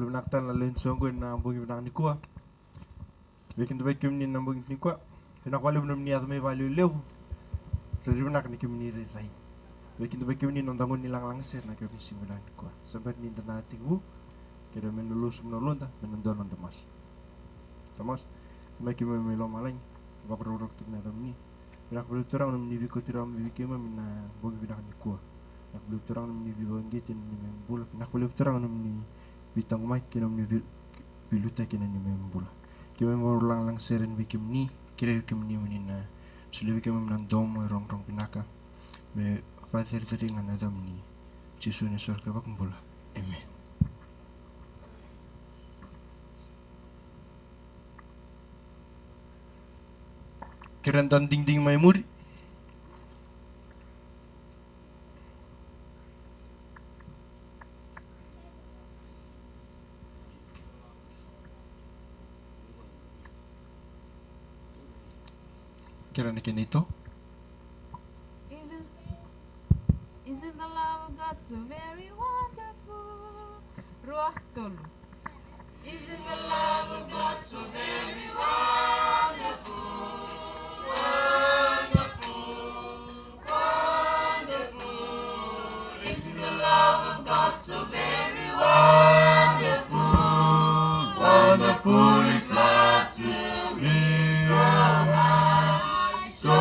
naktan la len songgo na bungi na ni kwa wekin de kim ni na bungi ni kwa na kwale bunum ni atme value lew re nak ni kim ni rai wekin de kim ni nondangon ni lang ser na kim simulan kwa sabat ni na tigu kira menulus menolonta menondon tamas tamas me kim me lo malain va produk na tamni nak belu terang ni viko tiram viko na bungi na ni kwa nak belu terang ni vivo ngetin ni membul nak belu terang ni bitang mai kinam ni biluta kinan ni membul kime mo lang seren bikim ni kire bikim ni menina suli bikim nan dom rong pinaka me father teringan adam ni Yesus ni surga bakambula amen. Kirantan ding mai muri kirana kinito Isn't the love of God so very wonderful? Ruah tolu. Isn't the love of God so very wonderful? Isn't the love of God so very wonderful? Wonderful is love to me, so high, so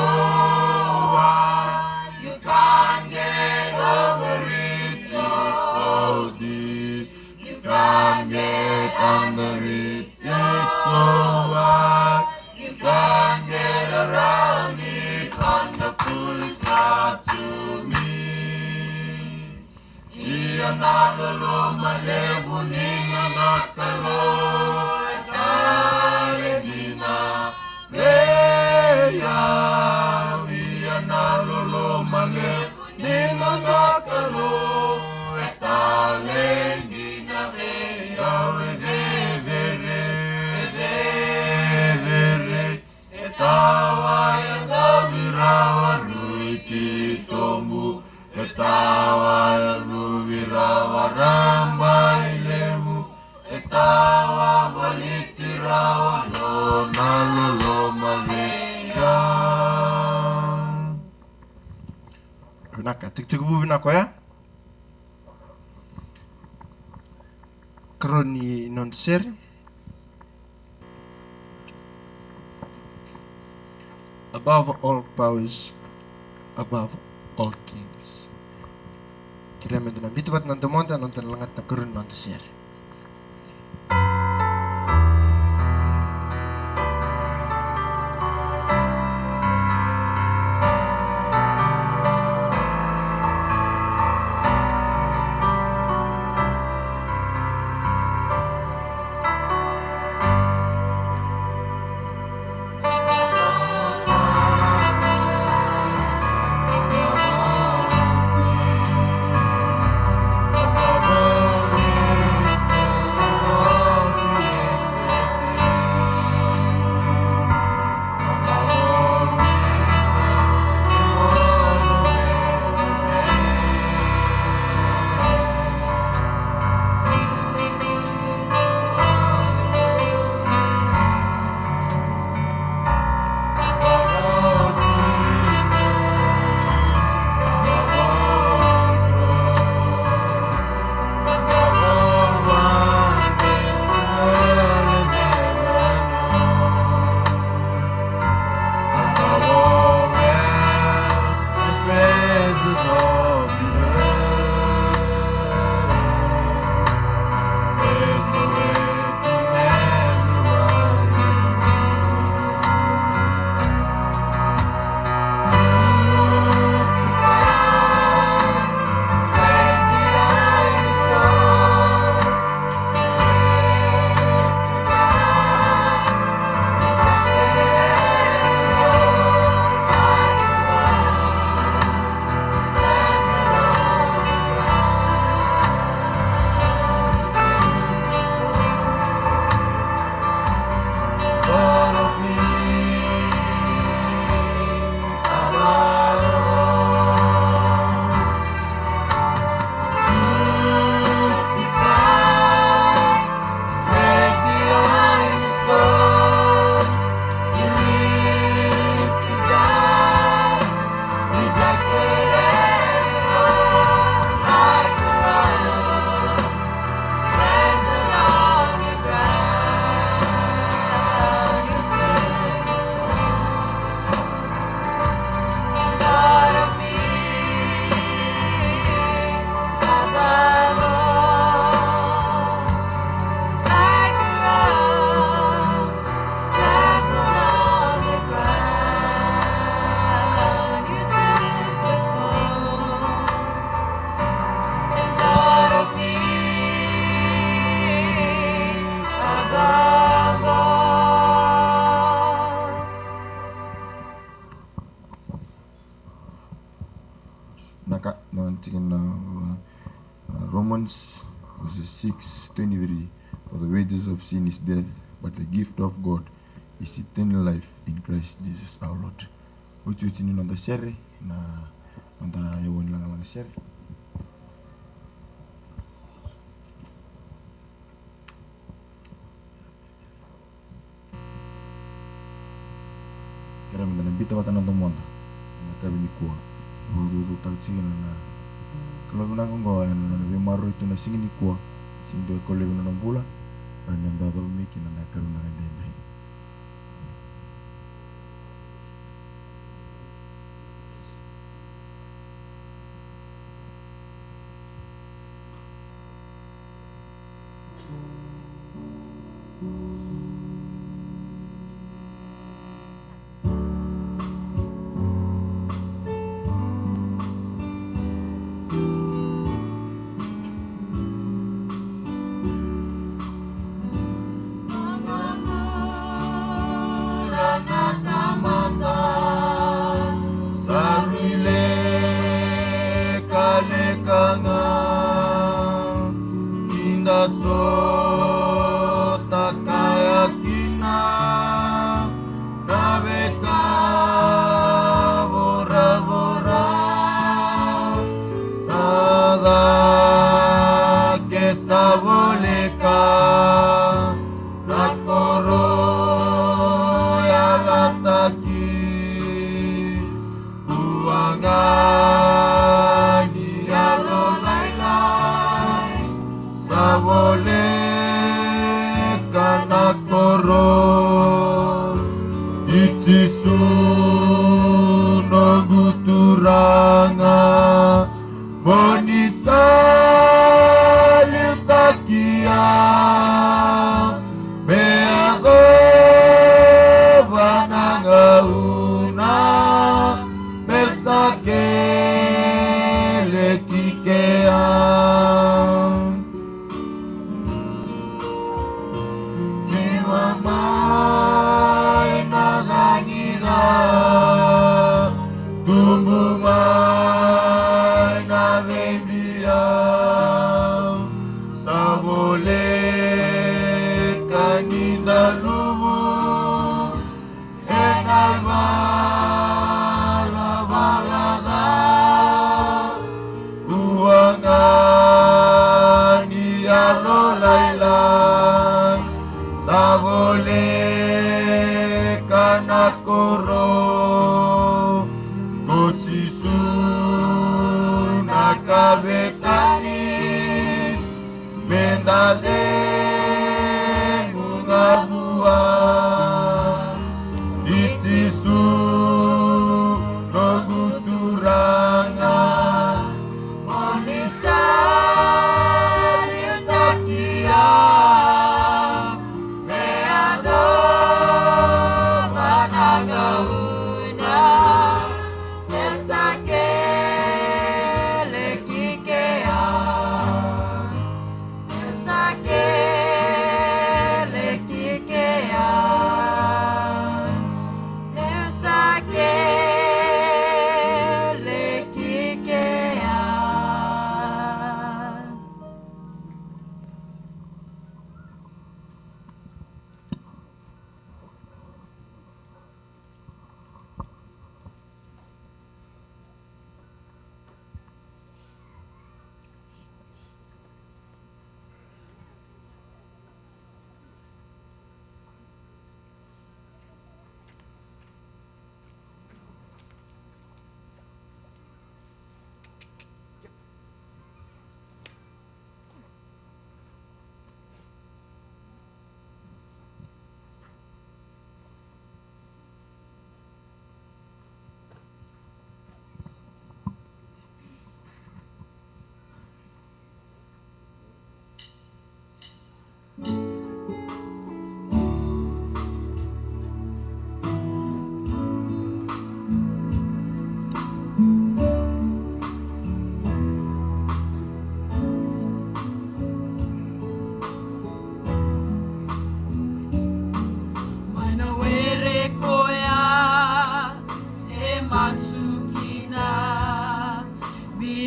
wide. You can't get over it, it's so deep. You can't get under it, it's so wide. You can't get around it. Wonderful is love to me. Iyan nalolo malebu ni nanakalo. Etawa yang wirawa rambai lemu, etawa bolitirawa lo nalolo magega. binaka tigtigu binako ya kroni non ser above all powers, above all kings. Kira medina bitbat nanto monta nanto langat na kurun nanto ser. Above all Romans 6:23, for the wages of sin is death, but the gift of God is eternal life in Christ Jesus our Lord. Uti ni nonda sere na nonda yawon lang sere. Kera mendana bita wata nonda monda. Na kabi ni kuwa. Budu tagsi na kalau menang kau yang lebih maru itu nasi ini kuah, sini dia kalau lebih menang bola, dan yang bawa mikir nak karena ada.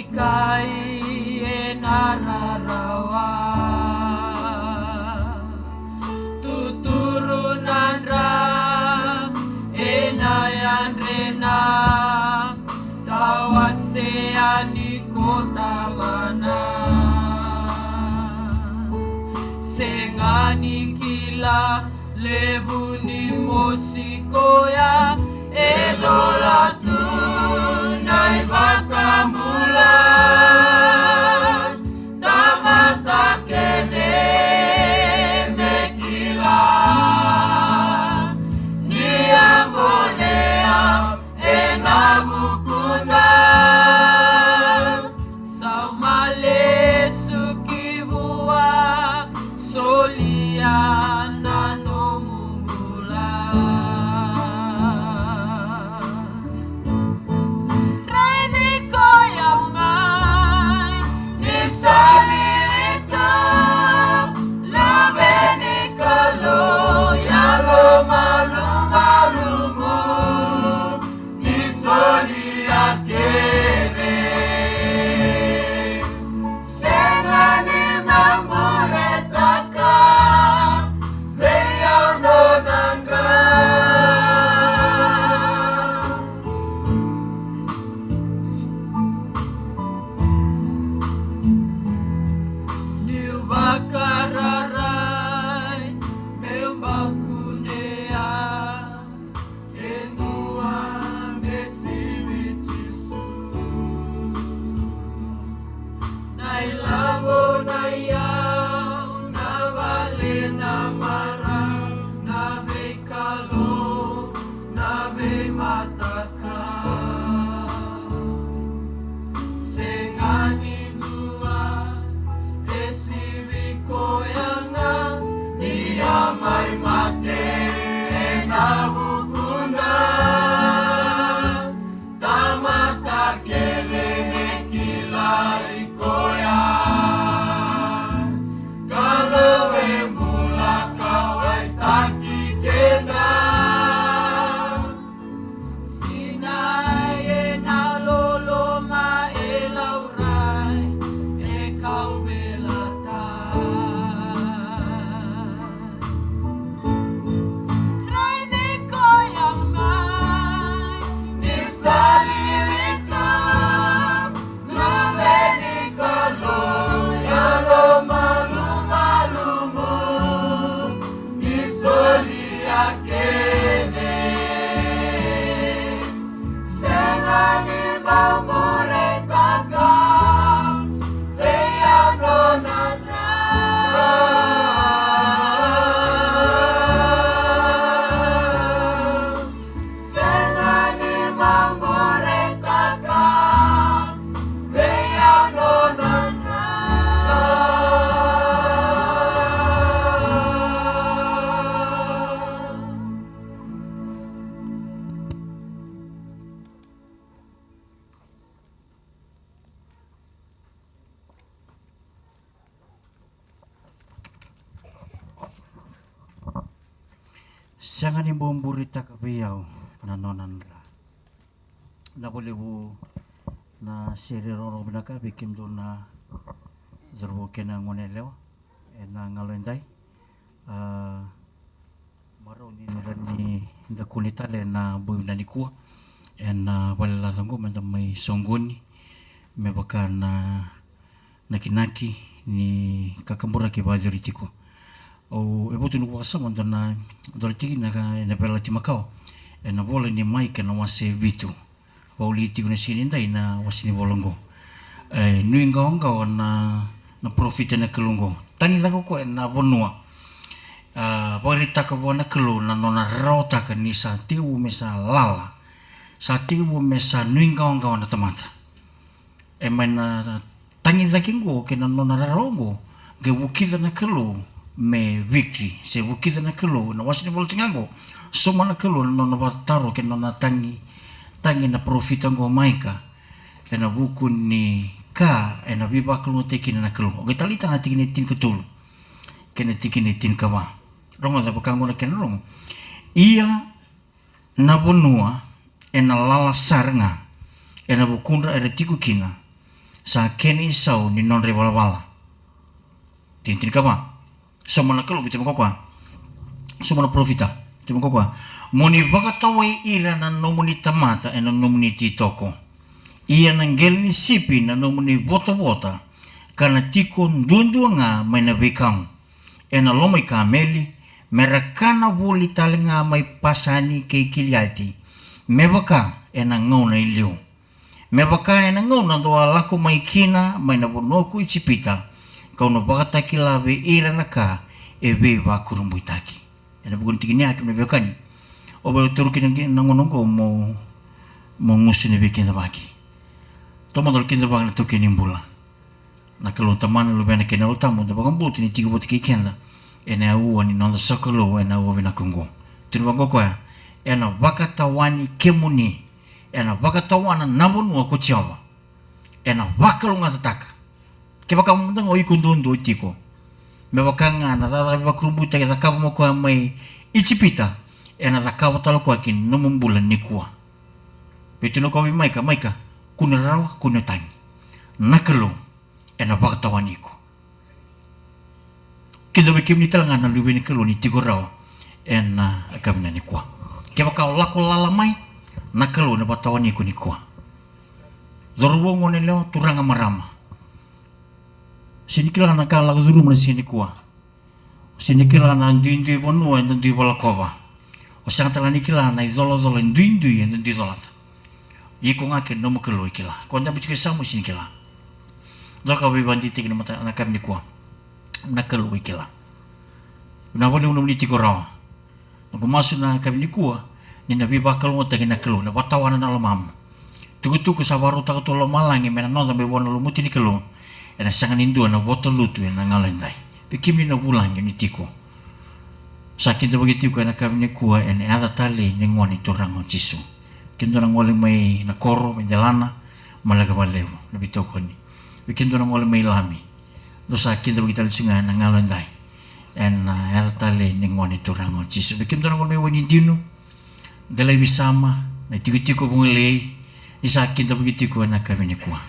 Kai enara lebuni mosikoya edola tunai bakamula tamata kede mekila niangolea enabukunda saumale sukivua soliana no mungula raidiko yamai nisalilito labenikalo yalo malumalumu nisolia kere sengani mamuretaka beyaunonandra niubakararai membakunea endua mesivitisu nailabo nayau navale namara nabekalo nabemataka sengani dua esibikoyanga niamai mate enabukunda tamata kelene kila ikoya kalau emula kawai taki kena sinaye na lolo ma elaurai e kau belata raidiko yamai nisalilito labenikalo yalo malumalumu nisolia kene sengani mamuretaka beyaunonandra sengani mamuretaka beyaunonandra Sangan ni bomburita kabiyaw na nonanra. Nakulibu na siriroro binaka bikim do na zerbo kena ngonelewa na ngaloenday. Maro ni nirani da kunitale na buim na nikua na wala lango manda may songgoni may baka na nakinaki ni kakambura kibadiri tiko. O ebutu nuku kasama na doriti na pela timakao na bola ni maika na wase vitu wauliti kuna sinindai na wasini bolongo nuinga onga na profit na kelungo tani lako ko na bonua boli taka bona kelu na nona rota ka ni sa tiu mesa lala sa tiu mesa nuinga onga na tamata mana tani lakingo ke na nona rongo ge wukida na kelu me victory se wukida na kelu na wasini bol tingango so mana kelu no na bataro ke no na tangi na profita ngo maika na buku ni ka na biba kelu tekin na kelu ge talita na tikini tin ketul kena tikini tin kama rongo da bakango na ken rongo ia na bonua na lala sarnga na bukundra tiku kina sa keni sau ni non revalvala tin kama sama na kelu bitu kwa sama na profita bitu kwa moni bakatawai ira na nomuni tamata na nomuni titoko ia nanggel ni sipi na nomuni bota karena tiko ndundu nga may nabikang na lomay kameli merakana boli talenga mai pasani ke kiliati mebaka ena ngona iliu mebaka ena ngona doa laku mai kina mai na bonoku ichipita kauno baka kila be ira naka ebe ba kurumbuitaki ena bugun tikini akim mebakani oba turukin nangonongo mo ngusuni bikin baki tomo dol kinda bang to kinimbula na kalau taman lu bena kena utamu da bang buti ni tigo buti kenda ena u ani non sokolo ena u bina kungo tu bang ko ena bakatawani kemuni ena bakatawana nabunu ko chiawa ena bakalu ngatataka ke bakam ndang oi kundundo tiko me bakanga na da bakrumbuta da kabo ko mai ichipita ena da kabo talo ko akin numumbula nikua betino ko maika kuna rawa kuna tani nakalo ena bakatawani ko kindo be kimni talanga na lubeni kalo ni tigo rawa ena akamna nikua ke bakau lako lalamai nakalo na batawani ko nikua zorbo ngone leo turanga marama sinikila na kala zuru mun sinikua sinikila na ndindi bonu en ndi balakova o sangata ni kila na izolo ndindi en ndi zolata iko ngake no mukelo ikila konda bichike samu sinikila doka be banditi kina mata na karni kwa nakelo ikila na boni unu niti korawa ko masu na karni kwa ni na biba kalau ngota kina kelo na watawana na lamam tuku sabaru ta to malangi mena no be bona lu muti ni kelo ena sangan indu na botol lutu na ngalendai pikimi na bulang ni tiko sakit begitu ko na karni kwa en ada tali ni ngoni turango jisu kinto nang wala may nakoro may jalana malaga balewo nabito ko ni kinto nang wala may lami do sa kinto kita lusunga nang ngalandai en ertale ningwani turango jisu kinto nang wala may wani dino dalay bisama na tiko bungile isa kinto begitu na kami ni kwa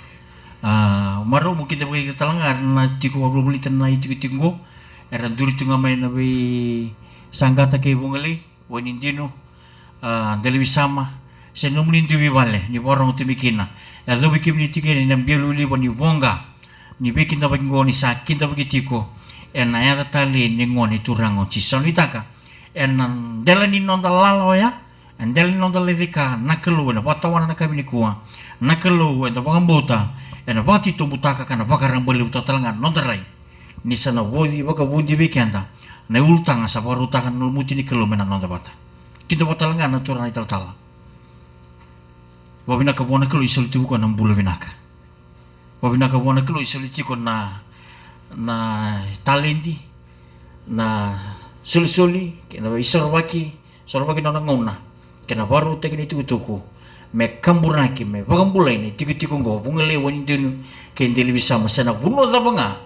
maro mo kinto begitu talangar na tiko wabulitan na tiko era duri tunga may na be sanggata kay bungile wani dino dalay bisama senum lindu vale ni borong tumikina ya do bikim ni tikene na bieluli boni bonga ni bikin da bango ni sakin da begitiko en na ya tali ni ngoni turango ci sonitaka en delani non dalalo ya en delani non dalevika nakelu na patawan na kami ni kuwa nakelu en da bangambota en bati tumbutaka kana bakarang beli utalangan non darai ni sana wodi baka wodi bikenda na ultang sa barutakan nulmuti ni kelu mena non dabata kita batalangan na turan ital wabina ka bona kelo isul tu ko na bulo binaka wabina ka bona kelo isul ti ko na talenti na suli kena isorbaki na ngona kena baru te kini tuku me kamburaki me bagambula ini tiku ngo bungale wani dinu ke ndeli bisa masana buno da banga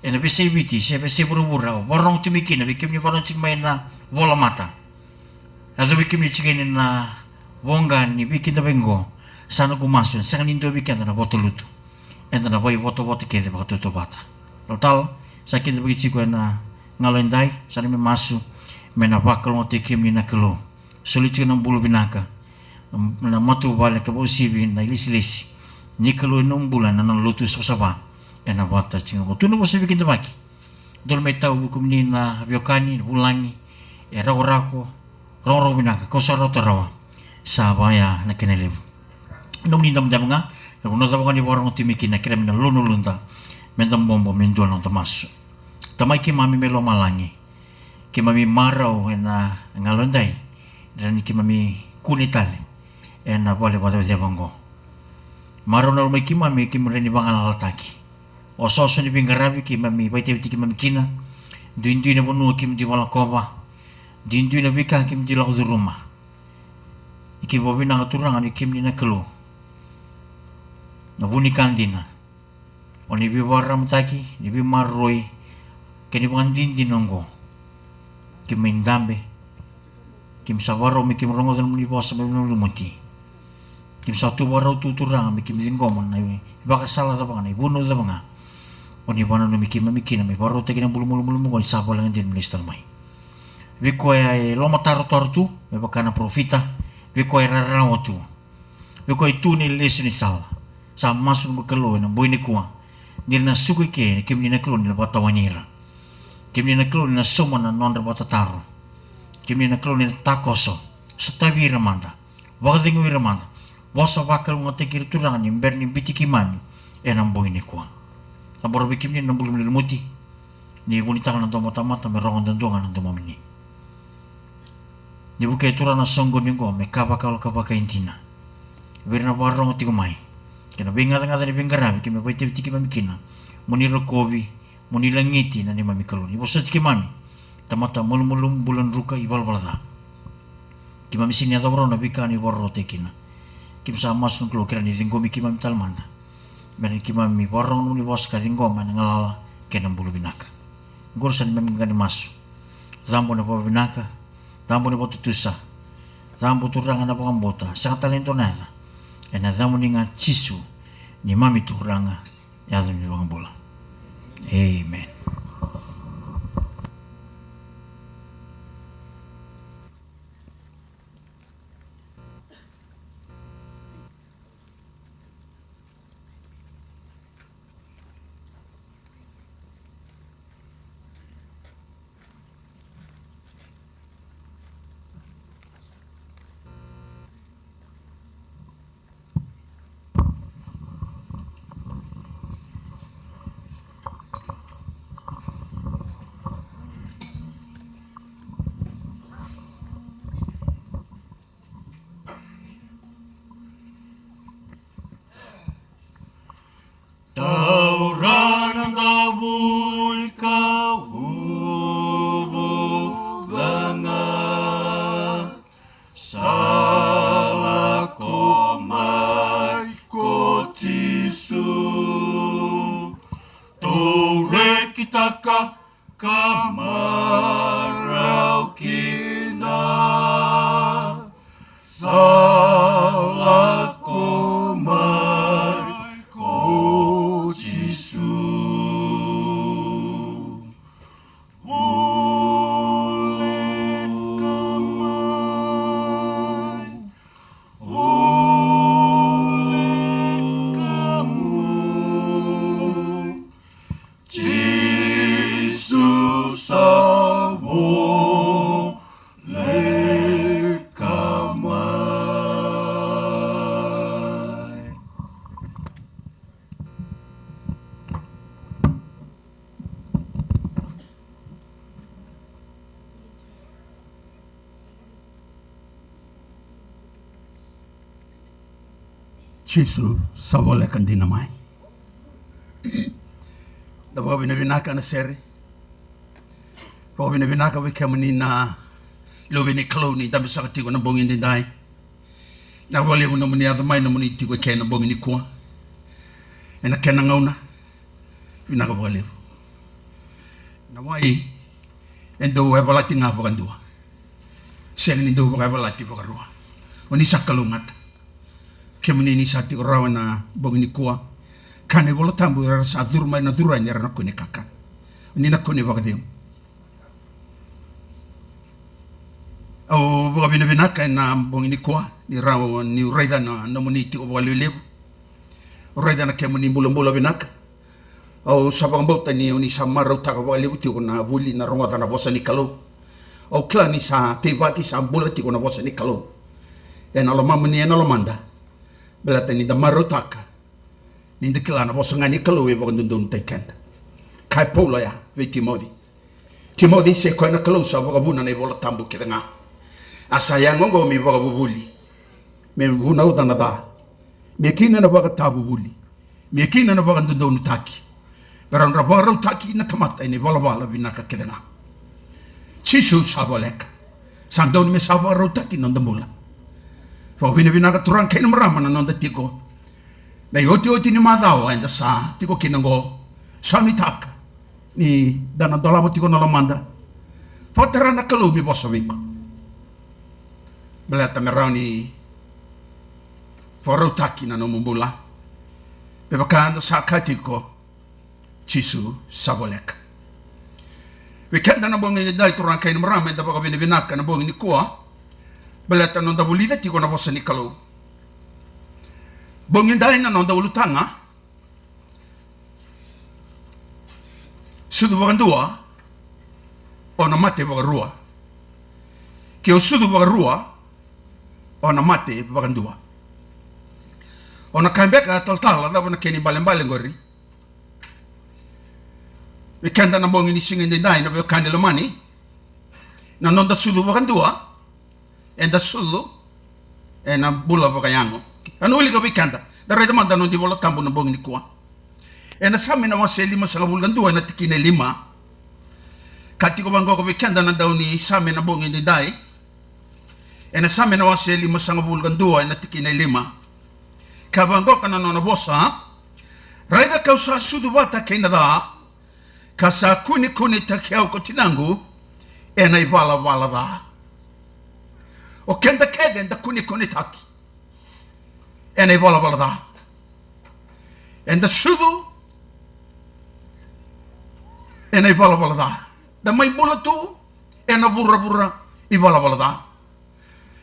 ena bisi biti se buru-buru barong tumiki na bikim ni barong cimai na bola mata atau bikim ni cikini na bonga ni bikin da bengo sana kumasun sangan indo bikin na botolutu enta na boy boto kede batu bata total sakit bagi ciku na ngalendai sana me masu mena bakal ngote kim ni na kelo sulit na bulu binaka na matu bale ka bosibi na ilisi ni kelo num bulan na lutu sosaba ena bata cingo tu no bosi bikin baki dol me tau bukum ni na biokani bulangi era orako roro binaka kosoro tarawa sabaya na kenelebu nung nindam nga no da ni borong timiki na krem na luno lunta mendam bombo mendo no tamas tamai ki mami melo malangi ki mami marau na ngalondai dan ki mami kunitale na bole bole de bongo maro no mai ki mami ki mreni bangal taki o so ni bingarabi ki mami baite ki mami kina duindu na bonu ki mdi wala kova duindu na bika ki mdi la zuruma iki bobina ngaturangan ki mdi na kelo na buni kandina oni bi waram taki ni bi marroi keni bandin dinongo kim mendambe kim sawaro mi kim rongo dan muni bosa me lumuti kim satu waro tuturang mi kim dingomon na baka sala da banga buno da banga oni bana no mi kim mikina mi waro taki na bulu mo sabo lang din minister mai bi ko ay loma tortu me baka na profita bi ko ay rarawotu bi ko itu ni lesuni sala sama masun bekelo na boy ni kuwa nil na suki ke kim ni na kelo ni bata wanira kim ni na kelo na soma na non bata taro Kimi na kalau ni takoso. Setawi ramanda. Wakadingu ramanda. Wasa wakal ngotekir tulangan ni mber ni biti kimani. Enam boy ni kuang. Aboro bikim ni nambulum ni muti. Ni wanita kan nanto mata-mata merongan dan tuangan nanto mamini. Ni bukai turana songgo ni ko me kaba intina. Wirna warong ti kumai. Kena bingat-ngat ni bingkarabi kimi pati ti kimamikina. Muni rokobi, muni langiti na ni mamikalon. Ibo sa kimami. Tamata mulum bulan ruka ibal balada. Kimami sini atau orang nabi kan ibor rotekina. Kim sama sun klo kira ni dinggomi kimami talmanda. Merin kimami warong nuli bos ka dinggoma ngalala kenam bulu binaka. Gorsan memang kan masu. Zambo na pa binaka. Zambo na pa tutusa. Zambo turanga na pa kambota. Sangat talento nada. Ena zambo ni nga chisu ni mami turanga ya dumi bang bola. Amen. Tauran ang kabuy kahubog langat. Salah ko may kotisu. Tore kita ka kamaraw kina. Salah ko may Jesu sabole kan dinamai. Da ba bina binaka na seri. Ba bina binaka we kamani na lo bini kloni da bisa tigo na bongin din dai. Na wale mo muni ada mai na muni tigo ke na bongin ko. Ena ken ngauna. Binaka wale. Na mai endo we bala tinga ba kan dua. Sen ni do ba bala ti ba ro. Oni sakalungat. Kemuni ni sati orawa na bongini kuwa kane bolo tambu rara sa durma na dura ni rana kone kakan ni na kone bagadim au boga bina bina ka na bongini kuwa ni rawa ni raida na muni ti o walelev raida na kemuni bulo binaka au sabang bauta ni oni samara utaka walevu ti na vuli na ronga na bosa ni kalo au klani sa tebaki sa bola ti na bosa ni kalo en alo mamuni en alo manda belata ni da marotaka ni de klana bosa ngani kalo e bogandun tekent kai pola ya ve Timothy se ko na kalo sa bogabuna ne bola tambu kedanga asaya ngongo mi bogabuli me vuna utana da me kina na bogatabu buli me kina na bogandun taki pero na bogaro taki na tamata ni bola binaka kedanga chisu sabolek sandon me sabaro taki nondomola Fo vina ka turang kena marama na nonda tiko. Na yoti ni madao enda sa tiko kinango sami taka ni dana dolabo tiko na lamanda. Fo terana kalu mi boso wiko. Belata merau ni foro taki na no mumbula. Bebakanda sa katiko chisu sabolek. Wikenda na bongi dai turang kena marama enda baka vina ka na bongi ni kuwa. Belata non da volida ti kona vossa ni kalo. Bongin dai na non da volutanga. Sudu bagandua. Ona mate bagarua. ke o sudu waka rua ona mate waka ndua ona kambeka toltala da bona keni balembale ngori we kenda na bongi ni singi ndi dai na be kandelo mani na nonda sudu waka ndua enda sulu ena bula waka yango anu uli ka we kenda da reda manda non di vola tambo na bongi ni kwa ena sami na wase lima sanga bulga ndua na tikine lima kati ko bango ko we kenda na dauni sami na bongi ndi dai ena sami na wase lima sanga bulga ndua na tikine lima kavango kana nona vosa raiva kausa sudu wata kena da kasa kuni ta kiao kotinangu ena ivala vala da o kenda kede nda kuni taki ena ivala vala da enda sudu ena ivala vala da mai bula tu ena vura ivala vala da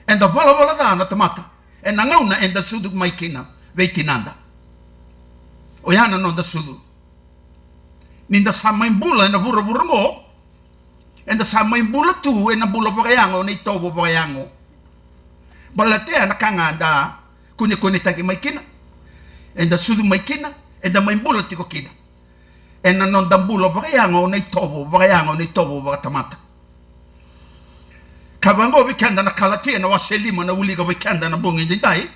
enda vala da na tamata ena ngauna enda sudu mai kina veitinanda o yana no da sudu ninda sama imbula na vura ngo enda sama imbula tu ena bula bagayango ni tobo bagayango balate ana kanganda kuni taki maikina enda sudu maikina enda maimbula tiko kina ena non da bula bagayango ni tobo bagatamata kavango vikanda na kalatia na waselima na ulika vikanda na bongi ndai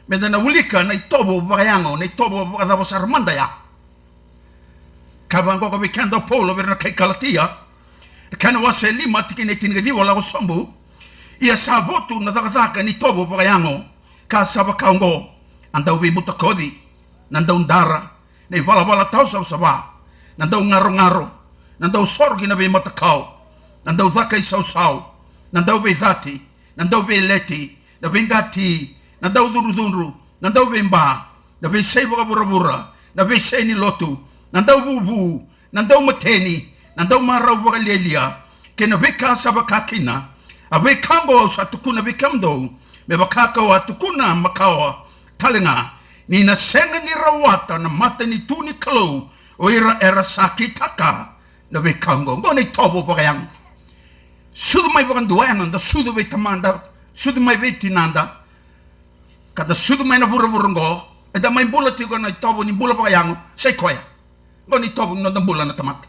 meda na ulika na itobo bagayango na itobo bagada sarmanda ya kavango ko vikanda polo verna kai kalatia kana waselima tikine tinga wala usombu ia savotu na dakaka ni tobo bagayango ka sabakango anda ubi butakodi nanda undara ne vala tausa saba nanda ngaro nanda sorgi na be matakao nanda udaka isau nanda ube dhati nanda ube leti na vingati nanda uduruduru nanda ube mba na visei bura na visei ni lotu nanda ubu nanda umateni nanda umara ubagalelia kena vika sabakakina ave kambo sa tukuna vikamdo me bakaka wa tukuna makawa talenga ni na senga ni rawata na mata ni tuni kalo o era sakitaka na vikango ngone tobo bagayang sudu mai bagan dua nanda sudu be tamanda sudu mai be tinanda kada sudu mai na vura ngo eda mai bula tigo na tobo ni bula bagayang sai koya ngone tobo no da bula na tamata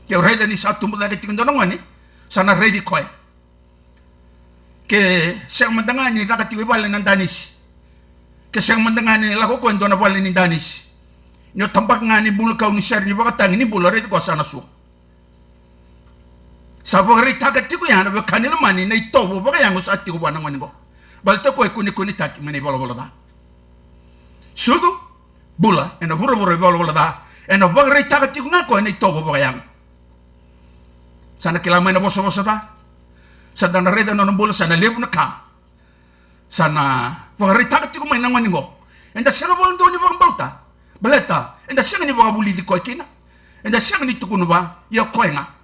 ke reda ni satu muda ke tigo ngone sana ready koy ke sang mandangani kakati wala ng danis ke sang mandangani la ko kwento na wala ni danis nyo tambak nga ni bulu kaw ni sir ni bakatang ni bulu ready ko sana su sa fogri takati ko yan ba kanila mani na itobo ba kaya ngo sa ati ko ba nang manigo balto ko kuni taki mani bolo da sudu bula ena buru bolo da ena fogri takati ko nga ko na itobo ba kaya sana kilamay na boso ta sana na reda no bula sana lebu na ka sana fogri takati ko may nang manigo enda sira bolon do ni bang bauta baleta enda sira ni bang buli di ko kina enda sira ni tukunu ba ya ko nga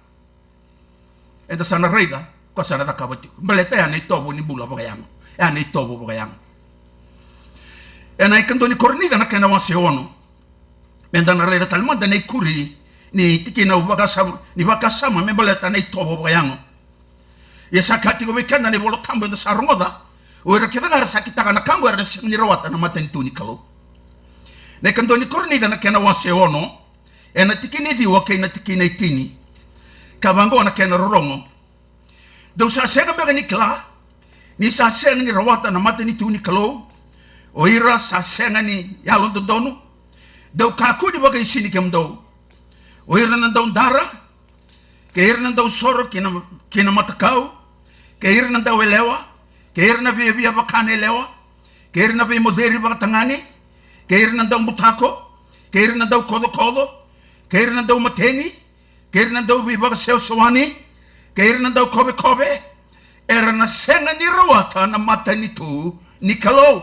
enda sana reda ko sana ta kabati baleta ya ni tobo ni bula bagayang ya ni tobo bagayang ena ikando ni kornida na kana wase ono enda na reda talmanda ni kuri ni tikina ubakasama ni bakasama me baleta ni tobo bagayang ya sakati ko bekanda ni bolo kambo enda sarongoda o era kita ngar sakita kana kambo era ni rawata na maten tuni kalo ne kando ni kornida na kana wase ono ena tikini di wake na tikina itini kavango na kena rorongo do sa senga bega ni kla ni sa senga ni rawata na mata ni tuni kalo o ira sa senga ni yalon donu do kaku di bagai sini kemdo o ira na do dara ke ira na do soro kina matakau ke ira na do lewa ke ira na via vakane lewa ke ira na via moderi vakatangani ke ira na do mutako ke ira na do kodo ke ira na do mateni keir na daw biba seo sewani keir na daw kobe era na senga ni rawata na mata ni tu ni kalo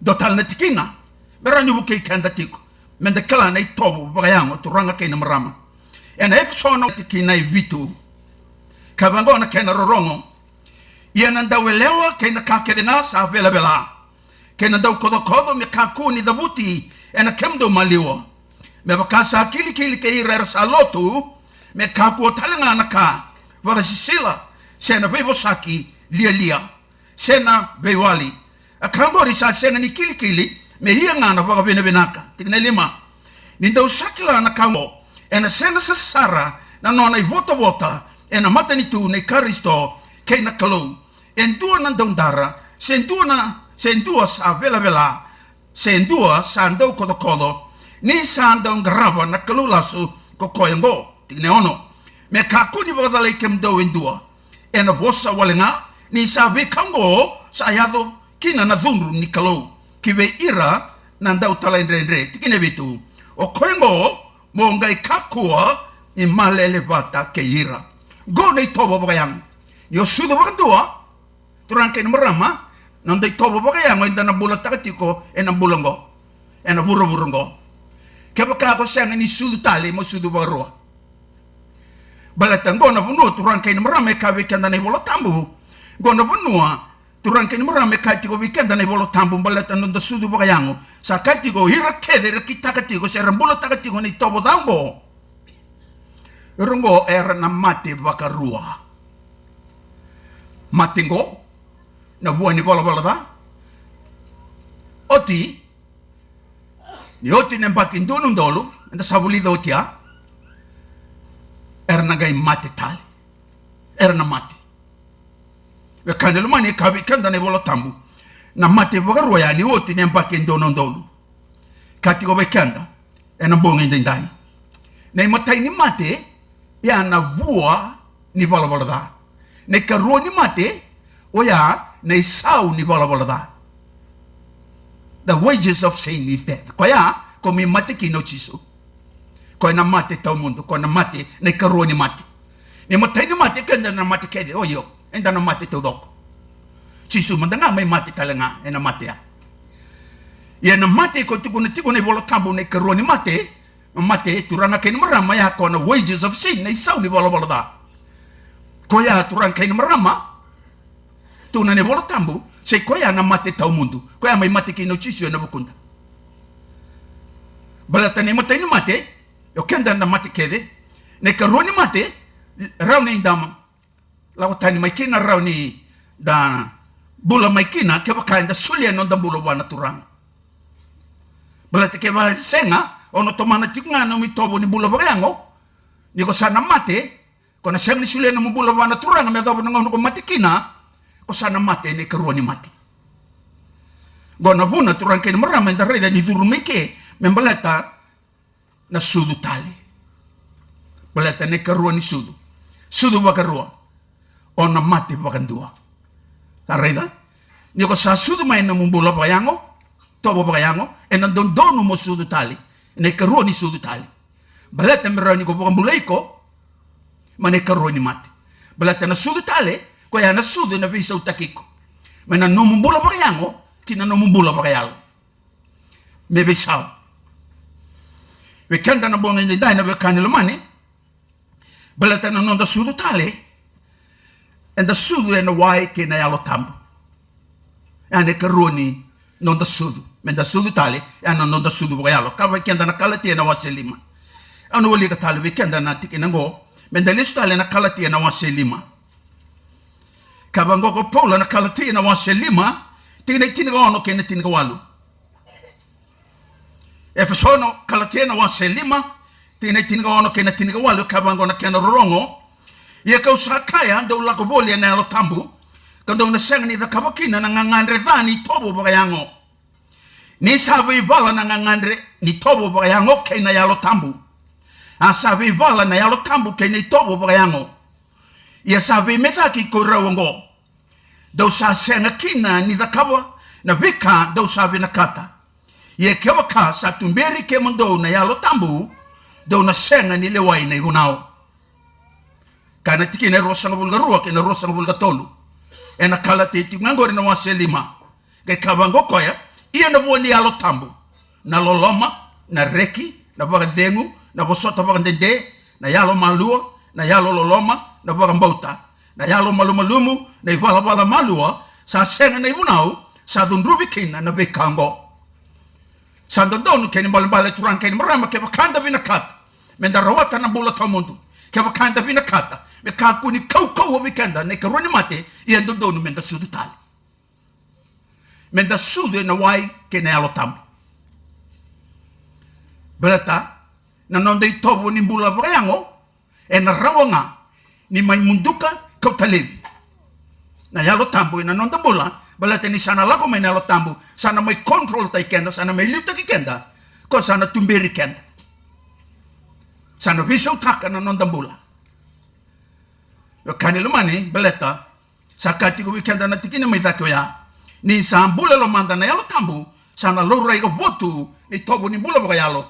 dotal na tikina meranyu buke kanda tiko mende kala na itobo bagayamo turanga kay na marama ena efsono tikina vitu kavango na kena rorongo yana daw lewa kay na kakedena sa vela kay na daw kodo me kakuni dabuti ena kemdo maliwa me bakasa kili ke ira sa lotu me kaku talanga naka vakasisila sena veivosaki lia sena veiwali akambori sa sena ni kili me hiangana vakavenavenaka tikne lima ninda usakila na kambo ena sena sasara na nona i vota ena matanitu ne Kristo kei na kalau endua na dondara sendua sa vela sendua sa andau kodo ni sa andau grava na kalau lasu kokoyengo tikne ono me kakuni vakadalai kemdo endua ena vosa walenga ni sa vekango sa yado kina na dhunru ni kalau kiwe ira na ndau tala indre tikine vitu o koyengo mo ngai kakua i malele vata ke ira go nei tobo bagayang yo sudo bagandua turanke ni marama nandai tobo bagayang inda na bulat takatiko ena bulango ena vurungo kebaka ko sanga ni sudu tali mo sudu barua balatango na vunu turanke ni marama ka weekend na bolo tambu go na vunua turanke ni marama ka tiko weekend na bolo tambu balatan ndo sudu bagayang sa ka tiko hira kede kitakatiko serambolo takatiko ni tobo dambo rungo era na mate vakarua matingo na buani bala da oti ni oti nembaki ndonu ndolu nda sabuli do tia era na gai mate tali era na mate we kanelo mani kavi kanda ne bolo tambu na mate vakarua ya ni oti nembaki ndonu ndolu kati go bekanda ena bongi ndai nei matai ni mate ya na vua ni vala da ne karua ni mate o ya ne sau ni vala da the wages of sin is death kwa ya komi mate kino chisu kwa na mate tau mundo kwa na mate ne karua ni mate ne matai ni mate kenda na mate kede o yo enda na mate tau doko chisu mandanga mai mate talenga ena mate ya na mate ko tiku ne bolo tambu ne karua ni mate turana kain marama ya kona wages of sin na isau ni bolo da ko ya turana kain marama tuna ne bolo tambu se ko ya na mate tau mundu ko ya mai mate kino chisu na bukunda balata ne mate ni mate yo kenda na mate kede ne karoni mate rauni ndama la tani mai kina rauni da bula mai kina ke bakanda sulia no da bula wana turanga balata ke va senga ono tomana tikuna no mitobo ni bula bayango ni ko sana mate ko na seng ni sule no bula wana turanga me dobo ngo ko matikina ko sana mate ne karua ni mate gona vuna turanga ke marama nda reda ni durumike membalata na sudu tali balata ne karua ni sudu bakarua ona mate bakandua ta reda ni ko sa sudu mai no bula bayango tobo bayango en don donu mo sudu tali ne karua ni sudu tali balata merani ko bulaiko mane karua ni mate balata na sudu tali ko ya na sudu na visa utakiko mena no mbula bayango kina no mbula bayalo me visao we kanda na bonga ni dai na we kanelo mane balata na no da sudu tali and the sudu and the wai kina yalo tambo ane karua ni non da sudu men da sudu tali ana non da sudu bayalo ka weekend na kalati na waselima anu wali ka tali weekend na tikina ngo men da listu tali na kalati na waselima ka bango ko pola na kalati na waselima tina ono kene tina walu efesono kalati na waselima tina ono kene tina walu ka bango na kena rongo ye ka usakaya ndo la ko voli na lo tambu kando na sengni da kabakina na ngangandre dhani tobo bagayango ni savi vala na ngangandre ni tobo bagayango kena yalo tambu a savi vala na yalo tambu kena tobo bagayango ya savi metaki korawongo do sa senga kina ni da kaba na vika do savi na kata ye kewaka sa tumberi ke mondo na yalo tambu do na senga ni lewai na hunao kana tikine rosa ngabulga ruwa kena rosa ngabulga tolu ena kalate ti ngangori na waselima ke kabango koya ia na woni alo tambu na loloma na reki na vagadengu na bosota vagandende na yalo malua na yalo loloma na vagambauta na yalo malumalumu na ivala malua sa senga na ibunau sa dundrubi kina na vekango sa ndondonu keni mbalimbali turanke ni marama ke vakanda vina kata menda rawata na bula tamundu ke vakanda vina kata me kaku ni kau o weekenda ne karoni mate ia donu menda sudu tali menda sudu na wai ke ne alo tambu belata na nonde i tobo ni mbula vreango e na rawanga ni mai munduka kau talevi na yalo tambu na nonde mbula belata ni sana lako mai na alo tambu sana mai control ta ikenda sana mai liuta kikenda ko sana tumberi kenda sana viso taka na nonde mbula yo kani lumani belata sakati ko wikenda na tikina mai dhako ya ni sambula lo manda na yalo tambu sana lora i votu ni tobo ni mbula baka yalo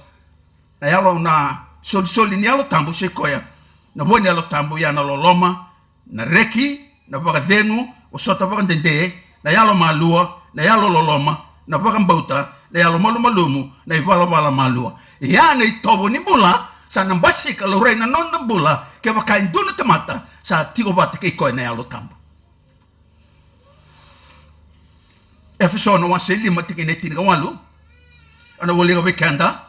na yalo na sol ni yalo tambu sekoya na boni yalo tambu ya na loloma na reki na baka dhengu o sota baka dende na yalo malua na yalo loloma na baka mbauta na yalo malumu na ivala malua ya na itobo ni bula sa nambasika lo rei na non na bula ke baka induna tamata sa tigo bata ke koya na yalo tambu Efeso no waseli matikine tinga walu ana woli ga weekenda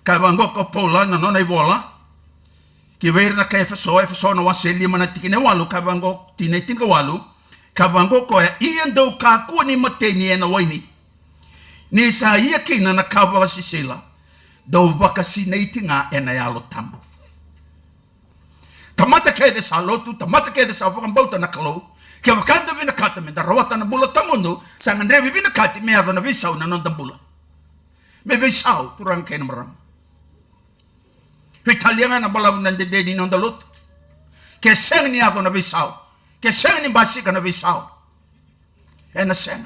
ka bango ko pola na nona ivola ki ver na ka Efeso no waseli manatikine walu ka bango tine tinga walu ka bango ko ya iendo ka ku ni mateni na waini ni sa ia kina na ka ba sisela do vakasi nei tinga ena yalo tambu tamata ke de salotu tamata ke de sa bauta na kalo ke vakanda vina kata me da rawata na bula tamundo sangan revi vina kati me ava na visau na non tambula me visau turang kena maram Italiana na bala na de ni non dalut ke seng ni ava na visau ke seng ni basika na visau ena seng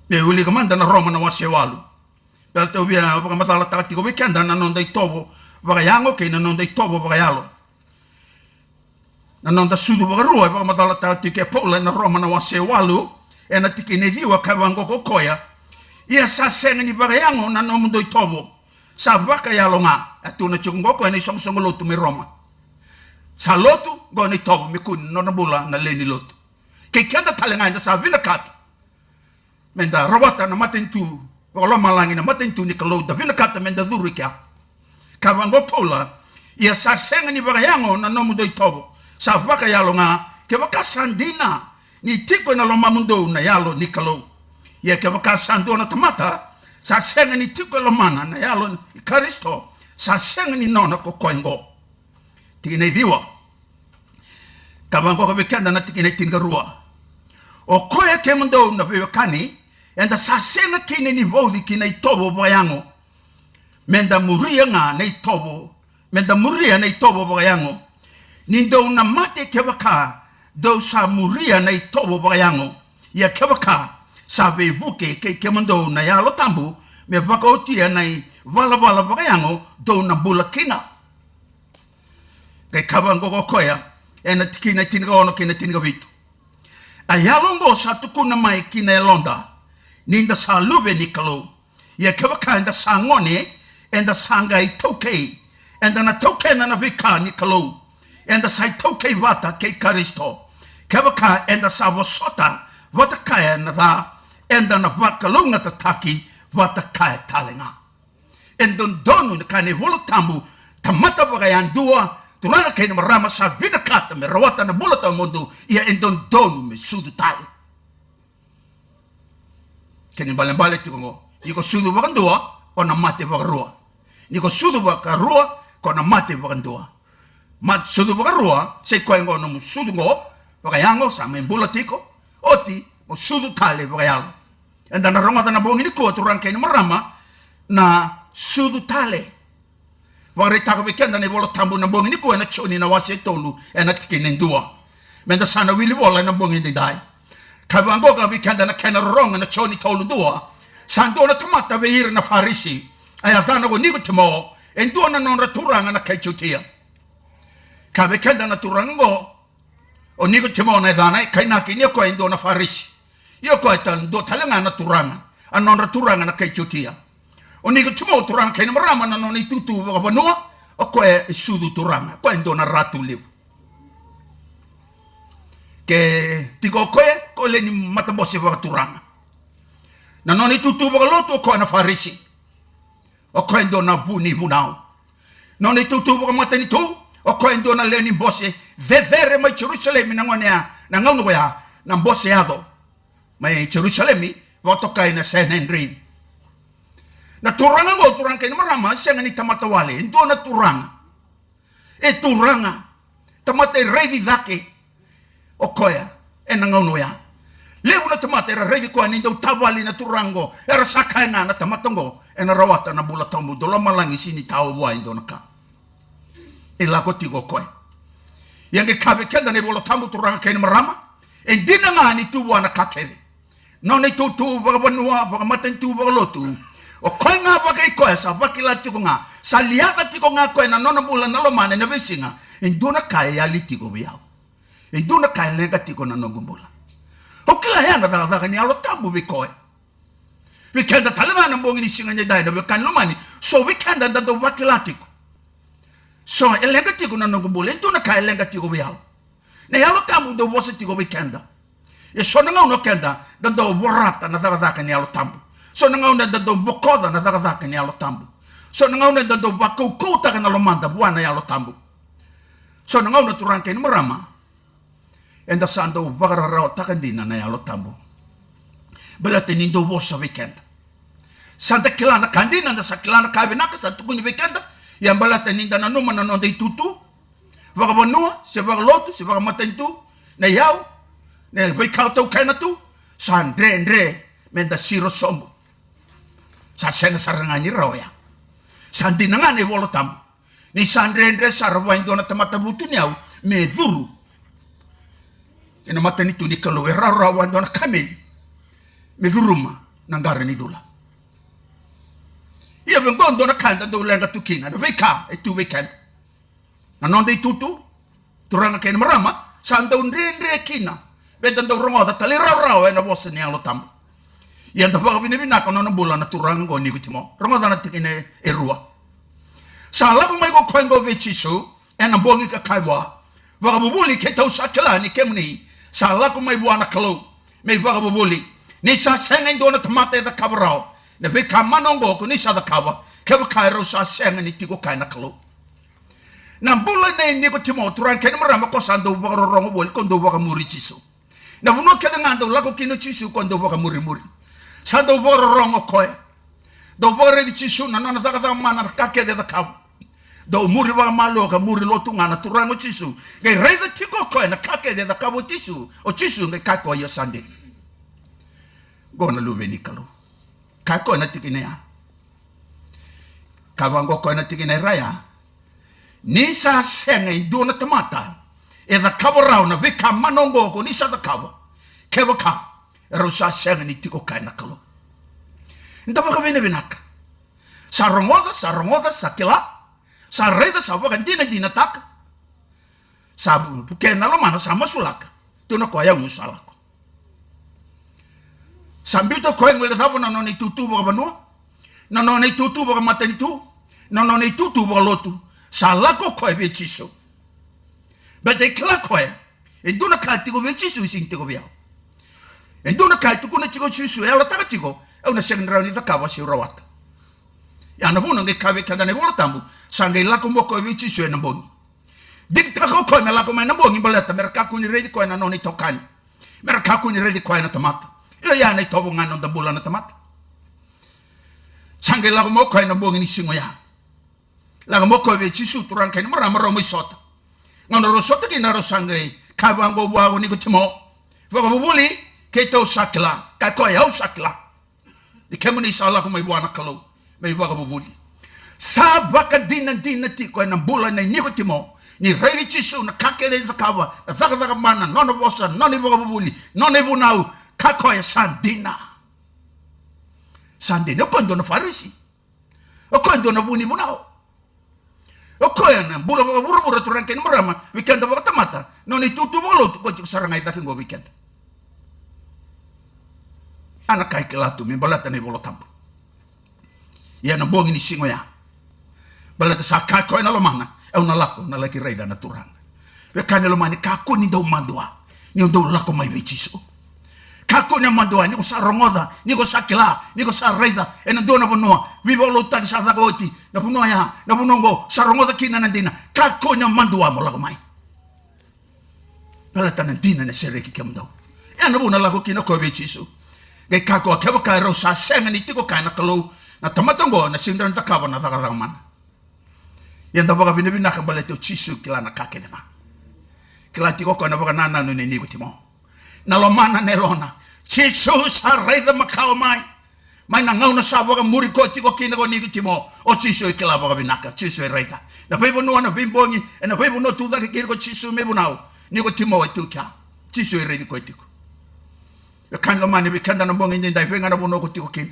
me uli kamanda na Roma na wasewalu belta ubia vaka matala takati ko weekenda na non dai tobo vaka yango ke na non dai tobo vaka yalo na nonda sudu wa rua wa madala ta tike pola na Roma na wase walu e na tike ne viwa ka wango kokoya ia sa senga ni variango na no mundo itobo sa vaka ya longa atuna chungo ko ni song lotu me Roma sa lotu go ni tobo me kun no na bula na leni lotu ke kenda talenga nda sa vina kat menda robata na matentu wala malangi na matentu ni kalo da vina kat menda zurika ka wango pola ia sa senga ni variango na no mundo itobo sa vaka yalo nga ke vaka sandina ni tiko na loma mundo na yalo ni kalo ye ke vaka sando na tamata sa senga ni tiko lomana na yalo Kristo sa senga ni nona ko koingo tine viwa kabango ko bekanda na tine tinga rua o koya ke mundo na viwa kani enda sa senga kine ni vodi kina itobo bayango menda muria nga na itobo menda muria na itobo bayango nindo na mate kebaka do sa muria na itobo bayango ya kebaka sa vevuke ke kemando na yalo tambu me vaka otia na vala bayango do na bula kina ke kabango ko koya ena tikina tinga ono kina tinga vitu ayalo ngo sa tukuna mai kina londa ninda sa lube nikalo ya kebaka enda sangone enda sanga itoke enda na toke na vika nikalo enda sai toke vata ke Kristo kebaka enda sa vosota vata kaya na da enda na vaka lunga tataki vata kaya talenga endon donu na kane volo tambu tamata bagayan dua turana kaya marama sa vina kata me rawata na bulata mundo ia endon donu me sudu tali kene balembale tikongo yiko sudu bakan dua ona mate baka rua yiko sudu baka rua kona mate baka dua mat sudu baka rua se koengo no sudu ngo baka yango sa membula tiko oti mo sudu tali baka yalo enda na ronga na bongi ni ko turang kene marama na sudu tale wari taka bekenda ne bolo tambu na bongi ni ko na choni na wase tolu ena tikine ndua menda sana wili bola na bongi ni dai kabango ka bekenda na kena ronga na choni tolu ndua sando na tamata veira na farisi aya zana go nigo temo endua na non turanga na kaichutia ka bekenda na turango o nigo temo na zana kaina kini ko endua na farisi yo ko tan do talanga na turanga anon turanga na kaichutia o nigo temo turanga kaina marama na non itutu va vanua o ko e sudu turanga ko endo na ratu livu ke tiko ko le ni matabosi va turanga na non itutu va loto ko na farisi o ko endo na vuni vunao Non e tutu wa mata ni tu o ko endo na le ni bose vevere mai Jerusalem na ngone na ngauno ya na bose ado mai Jerusalem wa tokai na Sanhedrin na turanga go turanga ni marama senga ni tamata wale endo na turanga e turanga tamata revi vake o koya e na ngauno ya lewu na tamata era revi ko ni do tawali na turango era sakaina na tamatongo e na rawata na bula tambu do malangi sini tau wa endo na ka e la tigo koe yang kabe kenda ne bolo tambu turanga ken marama e dina ngani tu wana kakeve non e tu va banua va maten tu va lotu o koe nga va kai koe sa va kila tigo nga sa liaka tigo nga koe na nona bula na lo mane na vesinga e dona kai ya litigo biao e dona kai lenga tigo na nogumbula o kila ya na va ni alo tambu bi koe we kenda talema na bongi ni singa ne dai na kan lo mani so we kenda da do va kila tigo so elenga tigo na nogumbula e dona kai lenga tigo biao na ya lo tambu do vosa tigo bi kenda e so na ngau no kenda da do borata na daga ni alo tambu so na ngau na da do bokoda na daga ni alo tambu so na ngau na da do vakuku ta na lo manda buana ya lo tambu so na ngau na turanke ni marama enda sando vagara ra ta kandina na ya lo tambu belate ni do vosa weekend santa kilana kandina na sakilana kavina ka santu ni weekend ya balate ni da na no mana no de tutu vagabonua se vagalotu se vagamatentu na yau ne vai kauto kana tu sandre menda siro sombo sa sena sarangani roya sandi nangane volo tam ni sandre sarwa indona tamata butu niau me duru ina matani tu di kalo era rawa indona kamel me duruma nangare ni dula ia vengo indona kanda do lenga tukina do veka e tu weekend na non dei tutu turanga ken marama sanda undre kina bedando rongo da tali raw na boss ni alo tam yanda fa vini vina kono no bola na turanga go ni kutimo rongo da na tikine erua sala ko mai go kwengo vechisu ena bongi ka kaiwa vaga bubuli ke tau sakala ni kemni sala ko mai buana kalo me vaga bubuli ni sa senga ndona tamate da kabrao na be kamanongo ko ni sa da kawa ke ba kairo sa senga ni tiko kaina kalo na bula ni ko timo turanga ken marama ko sando vaga rongo bol ko ndo vaga murichisu na vuno keda ngando lako kino chisu kondo voka muri sando voro rongo koe do vore di chisu na nana zaka mana kake de kam do muri va malo ka muri lotu ngana turango chisu ge reza tiko koe na kake de kabo chisu o chisu nge kako yo sande gona lube nikalo kako na tikinea kavango koe na tikinea raya nisa senga indona tamata e da kaborao na vika manongo ko ni sa da kabo kebo ka ero sa senga ni tiko kaina kalo ndaba ka vene vinaka sa rongoda sa kila sa reda sa vaka dina taka sa buke na lo mana sa masulaka tuna ko ya musalako sambito ko ngwe da bona no ni tutu ba banu no ni tutu ba matani tu no ni tutu ba lotu sa lako ko e vechiso but they clakoya e dona ka tigo vechisu sing tigo biao e dona ka tu kuna tigo chisu e ala taka tigo e una sengra ni da kava si rawata ya na bona nge kave kada ne bona tambu sanga ila ko moko vechisu e na bongi dik ta ko na la ko na bongi balata merka ku ni redi ko na no ni tokani merka ku ni redi ko na tamata ya na tobo ngano da bola na tamata sanga ila ko moko na bongi ni singo ya la ko moko vechisu turan kai mara mo sota ngono rosoto ki naro sangai kabango buago ni kutimo vaga bubuli keto sakla ka ko ya sakla di kemuni sala ko mai buana kalo mai vaga bubuli sa vaka dina ti ko na bula na ni kutimo ni revi chisu na kake de zakava na vaga mana nono vosa noni vaga bubuli noni vunau ka ko ya sandina ko ndo na farisi o ko ndo na buni vunau okoya na bula bura turanke ni marama weekend va tamata no ni tutu bolo ko saranga ita ngo weekend ana kai kelatu mi balata ni bolo tampo ya na bongi ni singo ya balata sa kai ko na lo mana e una lako na laki reida na turanga we kanelo mani ka ko ni do mandwa ni do lako mai vechiso Kako na mandua ni ko sa rongoda, ni ko sa kila, ni ko sa reida, ena dona bonua, vivo lo tag sa dagoti, na punua ya, na punongo sa rongoda kina nandina. Kako na mandua mo lago mai. Nalata nandina na sereki kamdo. Ya na buna lago kina ko bechisu. Gai kako akeba kai ro sa senga ni tiko kai na kalau na tamatongo na sindran takaba na takaraman. Yan da baga binibina ka baleto chisu kila na kake na. Kila tiko ko na baga nana no ni ko timo. Na lomana nelona chisu sa reida makao mai na ngau na sa baga muri ko tiko kina ko ni ko timo o chisu kila baga binaka chisu reida. Na febo no na bimbongi na febo no tu da ke ko chisu me bunau ni ko timo e tu kya chisu reida ko tiko. Kan lo mani bikanda na bongi ni dai venga na buno ko tiko kina.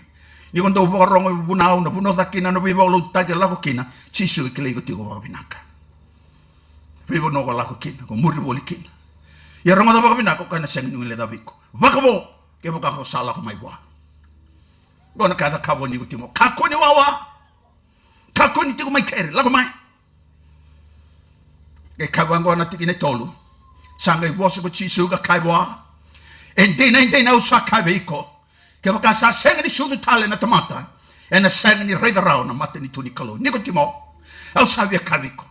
Ni ko ndo bo rongo bunau na buno da kina no bibo lo taje la ko kina chisu kile ko tiko baga binaka. Febo no ko la ko kina ko muri boli kina. Ya rongo da baga binaka ko na seng ni le da viko. Vakabo ke boka ko sala ko mai boa. Gona ka da kabo ni ko timo. Kako ni wawa. Kako ni tiko mai kere la ko mai. Ke kabango na tikine tolu. Sanga i boso ko chisu ga kai boa. Endina usa kai veiko. Ke boka sa seng ni sudu tale na tamata. Ena seng ni reida rao na mate ni tuni kalo. Niko timo. Au savia kaviko.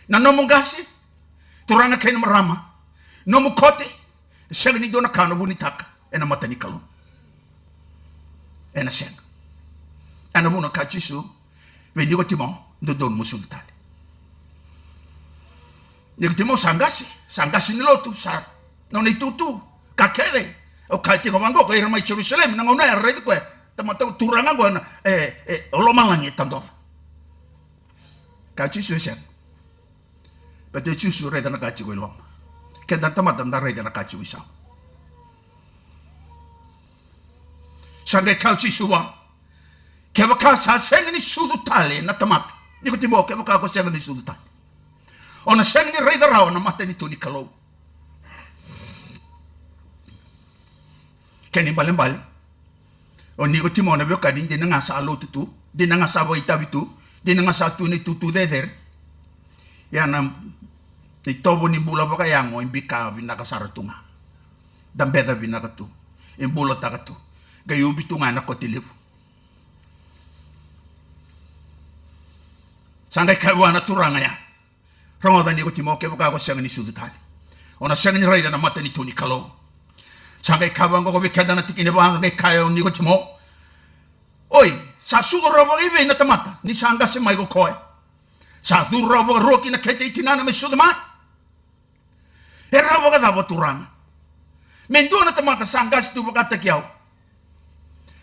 Na nomo gasi. Turanga kena marama. Nomo kote. Seng ni dona kano bunitaka. Ena mate ni kalo. Ena seng. Ena muna kachisu. Ve niko timo. Dodon musudu tale. Niko timo sangasi. Sangasi ni lotu. Sa. Non ni tutu. Kakere. O kaiti ko mango ko irama Jerusalem na ngona redi ko tamata turanga go na olomalangi tando kachi susen pete chusu redi na kachi ko lom ke dan tamata na redi na kachi wisa sange kachi suwa ke baka sa sengni sudu tale na tamata niko timo ke baka ko sengni sudu tale ona sengni redi raw na mata ni tuni kalo keni balembale o ni ko timo na be ka din nga sa lo tutu din nga sa bo itabitu din nga sa tu ni tutu der ya na ni tobo ni bula baka yango imbika binaka saratunga dambeda binaka tu imbula takatu gayu bitunga na ko telefu sanga kawana turanga ya rongo ni ko timo ke baka ko sengni sudu tali ona sengni raida na mata ni tuni kalo sanga kabango ko bikada na tikine ba ngai kayo ni ko timo oi sa su ro ba ibe na tamata ni sanga se mai ko koe sa du ro ba roki na kete itinana me su ma e ro ba da boturang men do na tamata sanga stu ba kata kiao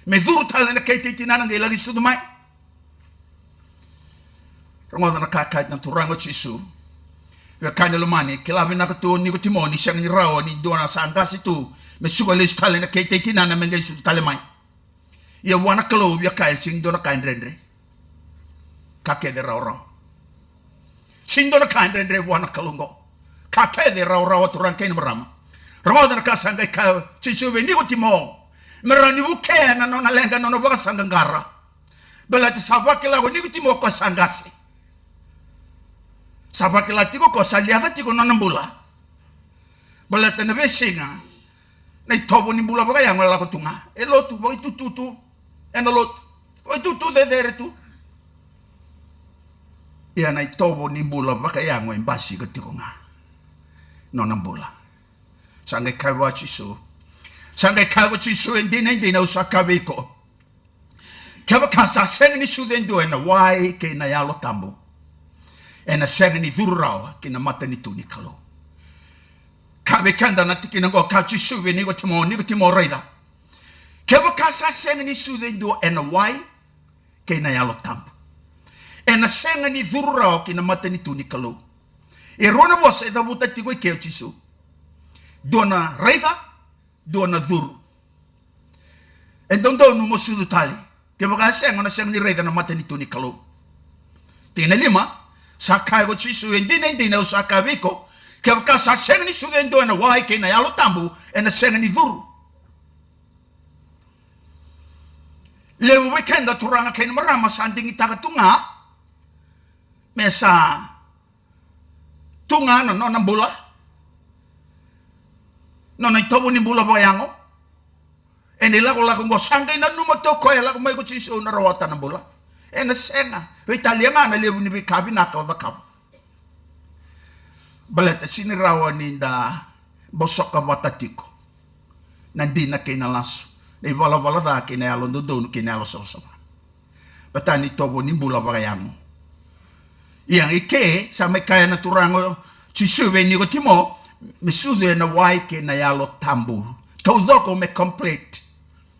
me dur tal na kete itinana ngai lagi su ma rongo na kaka na turango chisu ya kanelo mani kilabi na ko ni ko timo ni sang ni rawo ni do na sanga situ me suka le stale na kete tina na mengai su tale mai ya wana kalo ya kai sing do na kai rendre ka ke de raw sing do na kai rendre wana kalungo ka ke de raw turan kai marama rongo na ka sanga ka chisu be ni ko timo merani buke na no na lenga no ba sanga ngara bela ti savakela ni ko timo ko sangase savakela ti ko salia ti ko no nambula bela te na be singa na tobo ni bula baka yang la ko tunga e lotu boy tutu en lot boy tutu de tu ya na tobo ni bula baka yang en basi ko tunga no nambula sange kawa chiso en dina usaka beko kaba kasa sen ni su den do en why ke na ya lo tambo en sen ni durrawa ke na mata ni tuni kalo kabe kanda na tikina go kachi suwe ni ko timo reida keba kasa sen ni sude do en why ke na yalo tamp en sen ni durra ki na mata ni tuni kalo e rona bos e da buta ti go ke chisu dona reida dona dur en don no mo sudu tali keba kasa sen ni reida na mata ni tuni kalo tina lima sakai go chisu en dina usaka viko ke ka sa seng ni sugen do na wai ke na yalo tambu en seng ni dur le weekend da turanga ke marama sanding itaga tunga mesa tunga no na bula no na tobo ni bula bayango Ene lako mo sangay na numato ko lako may ko chiso na rawata na bula. Ena senga. Italianga na lebu ni bikabi na ka kap. Baleta sinirawa ninda bosoka watatiko. Nandi na kinalaso. Nei wala da kinalo do kinalo sa. Batani tobo ni bula bagayango. Yang ike sa may kaya na turango chisuwe ni ko timo mesude na waike na yalo tambu. Tawdoko me complete.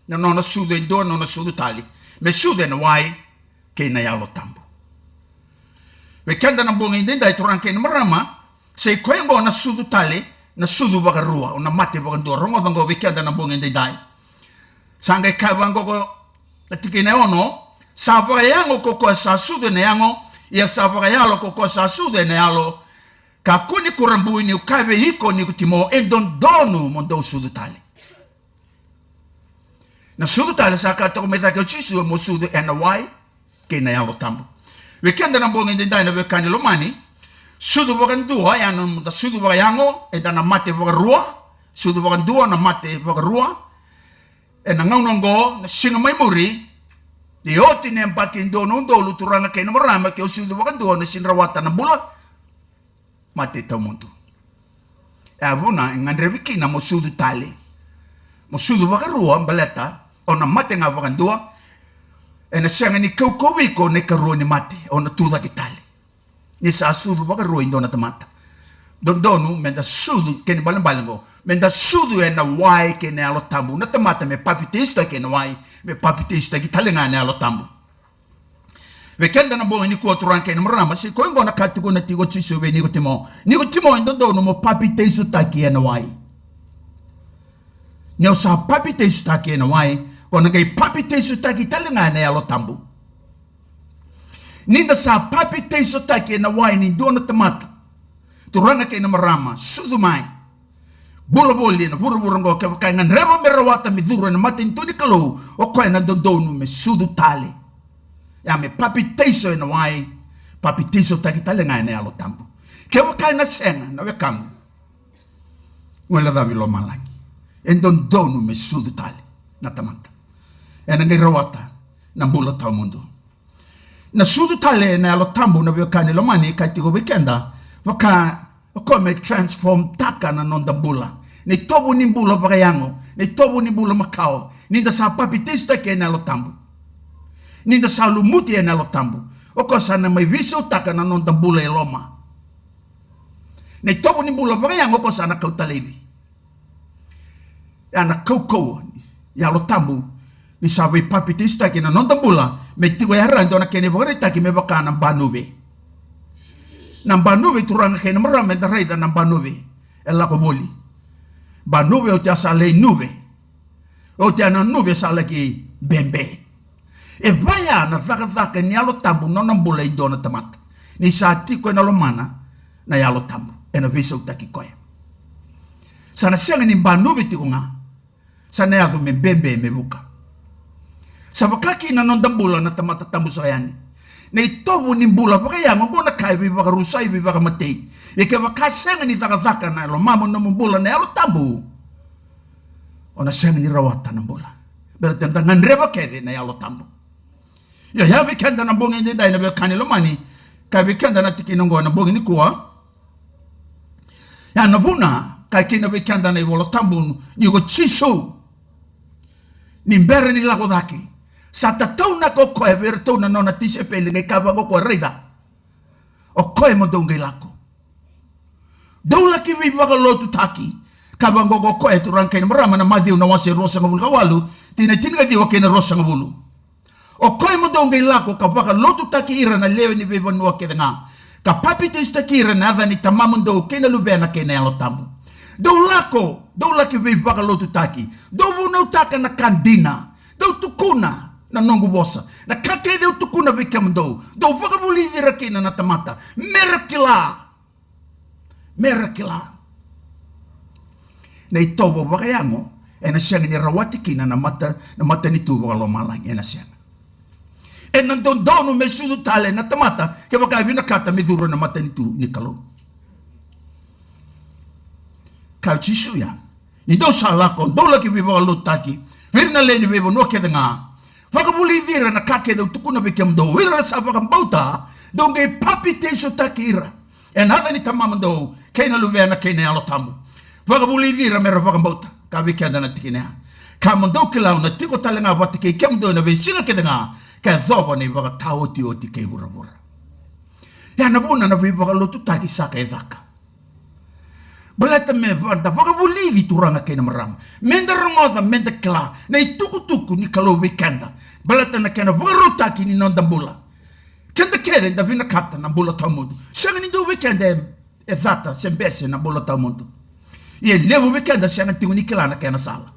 Na nona sudo ndo nona sudo tali. Mesude na wai ke na yalo tambu. We kanda na bonga indenda ituranke ni marama se koembo na sudo tali na sudo bagarua na mate bagando rongo dango we kanda na bonga indenda. Sanga kabango ko natikine ono sa yango koko sa sudo na yango ya sa yalo koko sa sudo na yalo ka kuni kurambu ni ukave hiko ni kutimo endon donu mondo sudo tali. Na sudu tala sa ka to meta ke chisu mo sudu ena wai ke na yalo tambu. We kenda na bonga ndenda na we kanilo mani sudu bogan duwa ya no da sudu boga yango e da na mate boga rua sudu bogan duwa na mate boga rua e na ngaunongo na singa mai muri di oti ne mpaki ndono ndolu turanga ke na marama ke sudu bogan duwa na sinrawata na bula mate tamuntu. E avuna ngandre wiki na mo sudu tale mo sudu boga rua mbaleta ona mate nga vakandua ena senga ni kaukowiko ne karua ni mate ona tuda kitali ni sa sudu vaka rua indona tamata dondonu menda sudu keni balambalango menda sudu ena wai kene alo tambu na tamata me papitista kene wai me papitista kitali nga ne alo tambu vekenda na bonga ni kuwa turanke ni mrama si ko ngona katuko na tigo chiso ve ni ko timo indondonu mo papitista taki ena wai Nyo sa papite sutaki na wai, kona kay papite sutaki talinga na yalo tambu. Ninda sa papite sutaki na wai ni dono tamata. Turanga kay na marama, sudumai. Bula-buli na puro-puro ko kaya nga reba merawata miduro na matin to ni kalo o kaya na dono me sudu tali. Ya me papite so na wai, papite sutaki talinga na yalo tambu. Kaya kaya na senga na wekamu. Wala dabi lo malaki. Endon donu me sudu tali na tamanta. Ena ngai rawata na mbula tau mundo. Na sudu tali na alo tambu na biokani lo mani kati go weekenda waka me transform taka na nonda mbula. Ni tobu ni mbula bagayango, ni tobu ni mbula makao. Ninda sa papitista ke na alo tambu. Ninda sa lumuti na alo tambu. Oko sana may viso taka na nonda mbula eloma. Ni tobu ni mbula bagayango oko sana kautalebi. Ana koko ya lo tambu ni sabe papitista ke na nonda bula me tigo ya rando na kene vorita ke me bakana banube na banube turanga ke na marame da reida na banube ela ko boli banube o tia sale nube o tia na nube sale ki bembe e vaya na vaka ni alo tambu nonda bula indona tamata ni sa tiko na lo mana na ya lo tambu ena viso taki koya sana senga ni banube tiko nga sana yako membembe mebuka. Sabakaki na nondambula na tamata tambu sayani. Na itobu ni mbula pakaya mbona kai bibaka rusai bibaka matei. Ike wakasanga ni takataka na lo mamo na mbula na yalo tambu. Ona senga ni rawata na mbula. Bela tentangan reba kede na yalo tambu. Ya vikenda na bonga ni dai na bekani lo mani. Kai vikenda na tikinongo na bonga ni kuwa. Ya nabuna kai kina vikenda na yalo tambu ni go chiso. Ni mbere ni lako dhaki. Sa tatau na ko koe vertou na nona tise pele ngai kava ko reida. O koe mo dongai lako. Doula ki viva ka lotu taki. Kava ko koe tu rangkai na marama na madhiu na wase rosa ngabulu kawalu. Tina tina diwa kena rosa ngabulu. O koe mo dongai lako ka baka lotu taki ira na lewe ni viva nua ke nga. Ka papite istaki ira na adha ni tamamundo kena lubena kena yalo tambu. Doula ki viva ka lotu taki. Dovu na utaka na kandina. Dou tukuna na nongu bosa. Na kate deu tukuna vikemdo. Dou vakabuli virakina na tamata. Merakila. Na itobo vakayango. Ena siyang ni rawati kina na mata ni tubo kalomalang. Ena siyang. Ena dondono me sudu tale na tamata. Kaya baka vinakata miduro na mata ni tu ni kalo. Kau chisuya. Ni do salakon. Dou laki viva kalotaki. Virna leni bebo no ke nga. Vakabuli vira na kake do tukuna bekem do. Vira sa vakambauta do nge papite so takira. En hada ni tamam do kena luvena kena alo tamu. Vakabuli vira mera vakambauta ka bekenda na tikina. Kamando kila na tiko talenga vatike kem do na vesinga ke nga. Ka zoba ni vakatao ti oti ke bura. Ya na vuna na viva lotu taki saka ezaka. Belata me vanda vaga bulivi turanga kena marama. Menda rongoza menda kla na ituku ni kalo weekenda. Belata na kena vaga taki ni nondambula. Kenda kede da vina kata na bula tamudu. Sanga ni do weekenda ezata sembese na bula tamudu. Ye levo weekenda sanga tingu ni kla na kena sala.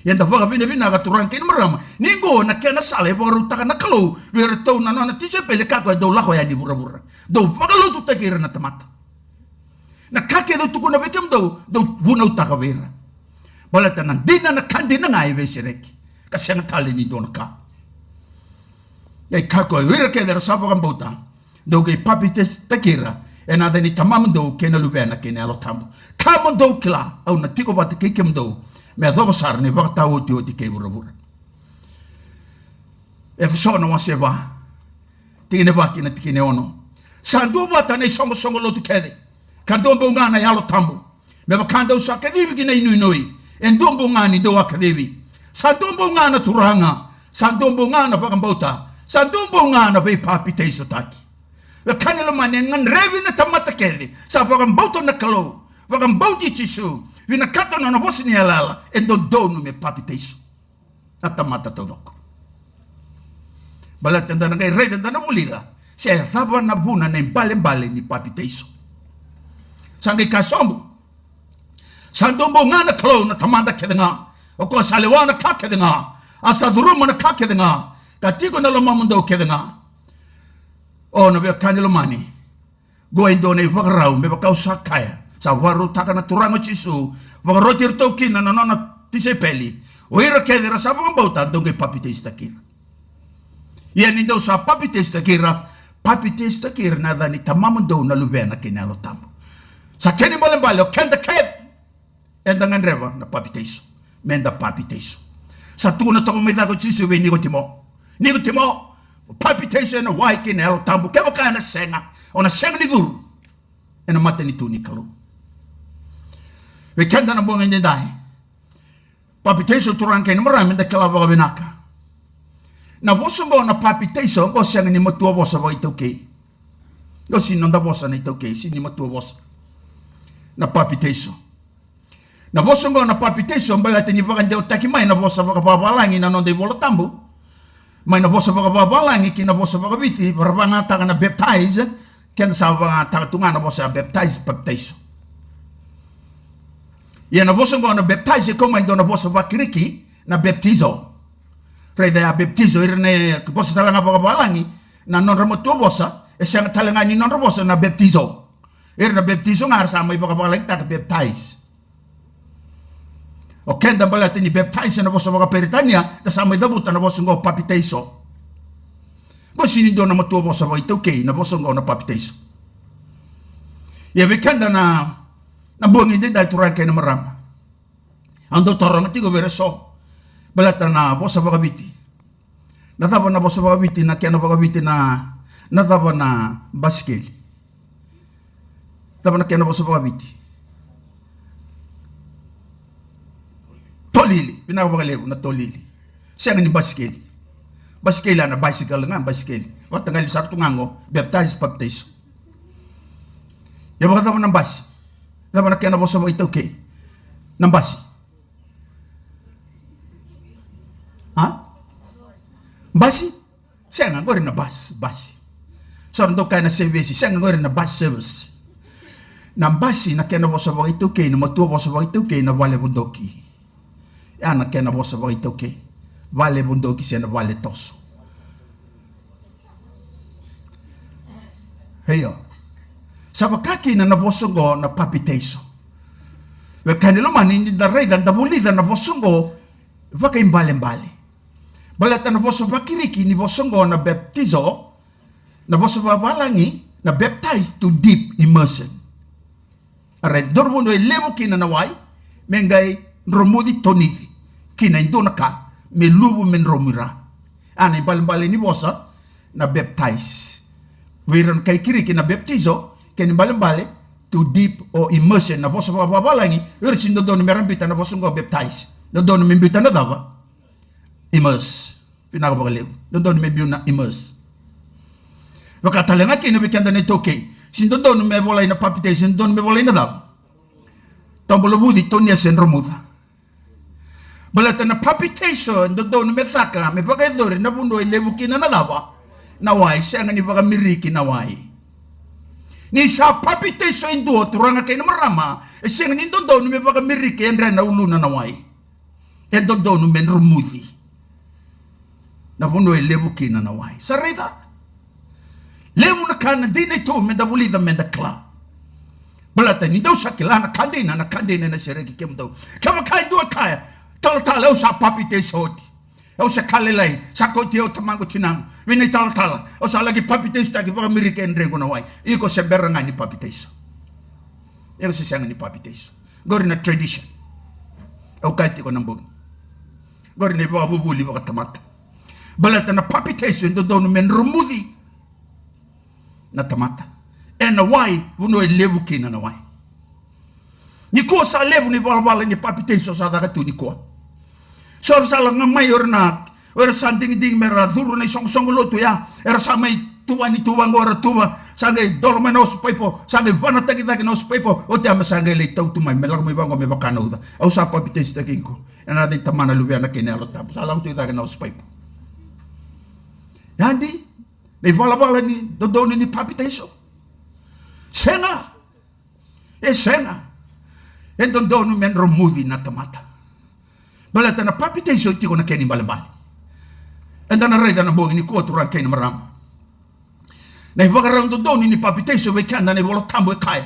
Yenda vaga vina ga turanga kena marama. Ningo na kena sala e vaga rutaka na kalo. Wera tau na nana tise pele kako do lako ya ni bura. Do vaga lotu takira na tamata. Na kake do tukuna bekem do vuna utaka vera. Balata na dina na kandi na ngai vesereki. Kasi na tali ni dona ka. Yai kako vera ke dera sapa kambauta. Do ke papite takira. E na deni tamam do kena lubena kena alo tamu. Kamo do kila au na tiko bata kekem do. Me adobo sar ni vaka tau oti ke bura. E fisona waseva. Tikine vaki na tikine ono. Sandu bata ne songo lotu kede. Kandombo ngana yalo tambo. Meba kanda usa kadhibi kina inui. Endombo ngani do akadhibi. Sandombo ngana turanga. Sandombo ngana pakambauta. Sandombo ngana vei papite iso taki. Kanilo mane ngan revi na tamata keli. Sa pakambauta na kalo. Pakambauti chisu. Vina kata na nabosi ni alala. Endondonu me papite iso. Natamata todoko. Balata ndana ngai revi ndana mulida. Se thaba na vuna na mbale ni papite iso. Sangi kasombo. Sandombo ngana klo na tamanda kedenga. Oko salewana ka kedenga. Asaduruma na ka kedenga. Katiko na lomamundo kedenga. O na vya kanilo mani. Go indone vagrau me bakau sakaya. Sa waru taka na turango chisu. Vagrotir tokina na nona tisepeli. Oira kedera sa vambauta donge papite istakira. Yan indo sa papite istakira. Papite istakira na dhani tamamundo na lubena kinalo tambo. Sa keni mbale kenda ked enda nganreva na papiteso menda papiteso sa tuna to me dago chisu we nigo timo papiteso na waiki na alo tambu kebo kana senga ona senga ni duru ena mate ni tuni kalu we kenda na bonga ni dai papiteso turanke ni mara menda kala va benaka na vosongo na papiteso go senga ni motu vosa va itoke go sinonda vosa na itoke si ni motu vosa na papiteso. Na vosongo na papiteso mbala teni vakande otaki mai na vosa vakababalangi na nonde vola tambu. Mai na vosa vakababalangi ki na vosa vakaviti varavanga taka na baptize ken sa taka tunga na vosa baptize papiteso. Ya na vosongo na baptize koma ndo na vosa vakiriki na baptizo. Frede ya baptizo irene vosa talanga vakabalangi na non remoto vosa e sanga talanga ni non vosa na baptizo. Na baptizo nga sa may pagkapalag taka baptize. O kenda mbala tini baptize na vosa vakaperitania ta sa may dabuta na vosa ngo papiteso. Bo sinido na matuwa vosa va itoke na vosa ngo na papiteso. Ya kenda na buangin din dahil turang kayo na marama. Ando torong ati go vereso. Balata na vosa vakabiti. Natapa na vosa vakabiti na kaya na vakabiti na natapa na baskeli. Tapa na kaya na vosa vakabiti. Tolili. Pinakabakalebo na tolili. Siya nga ni baskeli. Baskeli na bicycle nga, baskeli. Wata nga lisar tungango, baptize baptizo. Yung mga tapa ng basi. Tapa na kaya na vosa vakabiti okay. Ng basi. Ha? Basi? Siya nga rin na basi. So, nandun kaya na service. Siya nga rin na bus service. Nambasi na kaya na vosa vakabiti okay, na matuwa vosa vakabiti okay, na vale bundoki. Yan na kaya na vosa vakabiti okay. Vale bundoki siya na vale toso. Heyo. Sa wakaki na navosongo na papiteso. We kanilo man hindi na reda na vulida na vosongo vaka imbale-mbale. Balata na voso vakiriki ni vosongo na baptizo na voso vabalangi na baptized to deep immersion. Aray dormo no levo kina nawai mengay romudi tonithi. kina indona ka me lubu men romira ana bale ni bosa na baptize wiran kai kiri kina baptizo ken bale to deep or immersion na vosa babalangi ursin don merambita na vosa go baptize don membita na dava immerse pinakabagalew don membuna immerse wakatalenga kina bikenda ne toke sin don me volay na papite sin don me volay na dava tombolo budi tonia sen romuda balata na palpitation do me thaka me vaga dore na vundo levu kina na lava na wai senga ni vaga miriki na wai ni sa palpitation do turanga kina marama senga ni do me vaga miriki endra na uluna na wai e do me rumudi na vundo levu kina na wai sarida levu na kana dine to me da vulida me da kla balata ni do sakila na kandina na sereki kemdo kama kai do kaya tala o sa papite soti o sa kalelai sa koti o tamango tinam vini tala o sa lagi papite sta ki va amerika ndrengo na wai iko se beranga ni papite so iko se sanga ni papite so gori na tradition o kati ko nambo gori ne ba bubuli ba tamata balata na papite so do men rumudi na tamata en na wai vuno elevu kina na wai ni ko sa levu ni bala ni papite so sa daga tu ni ko so sala ngamay orna or sanding ding mera duru na song loto ya era samay tuwa ni tuwa ngora tuwa sange dolmen os pepo sange vana tagi tagi nos pepo o te ama sange le tau tu mai melag mai vango me bakana uda au sa papite sta kinko ena de tamana luviana kenelo tam sala tu tagi nos pepo yandi ne vala ni do ni papite so senga e do men romudi na tamata balata na papite so tiko na keni balambali enda na reda na bongi ni ko tu ran keni maram na ivagarang do ni papite so we kanda ne volo tambo e kaya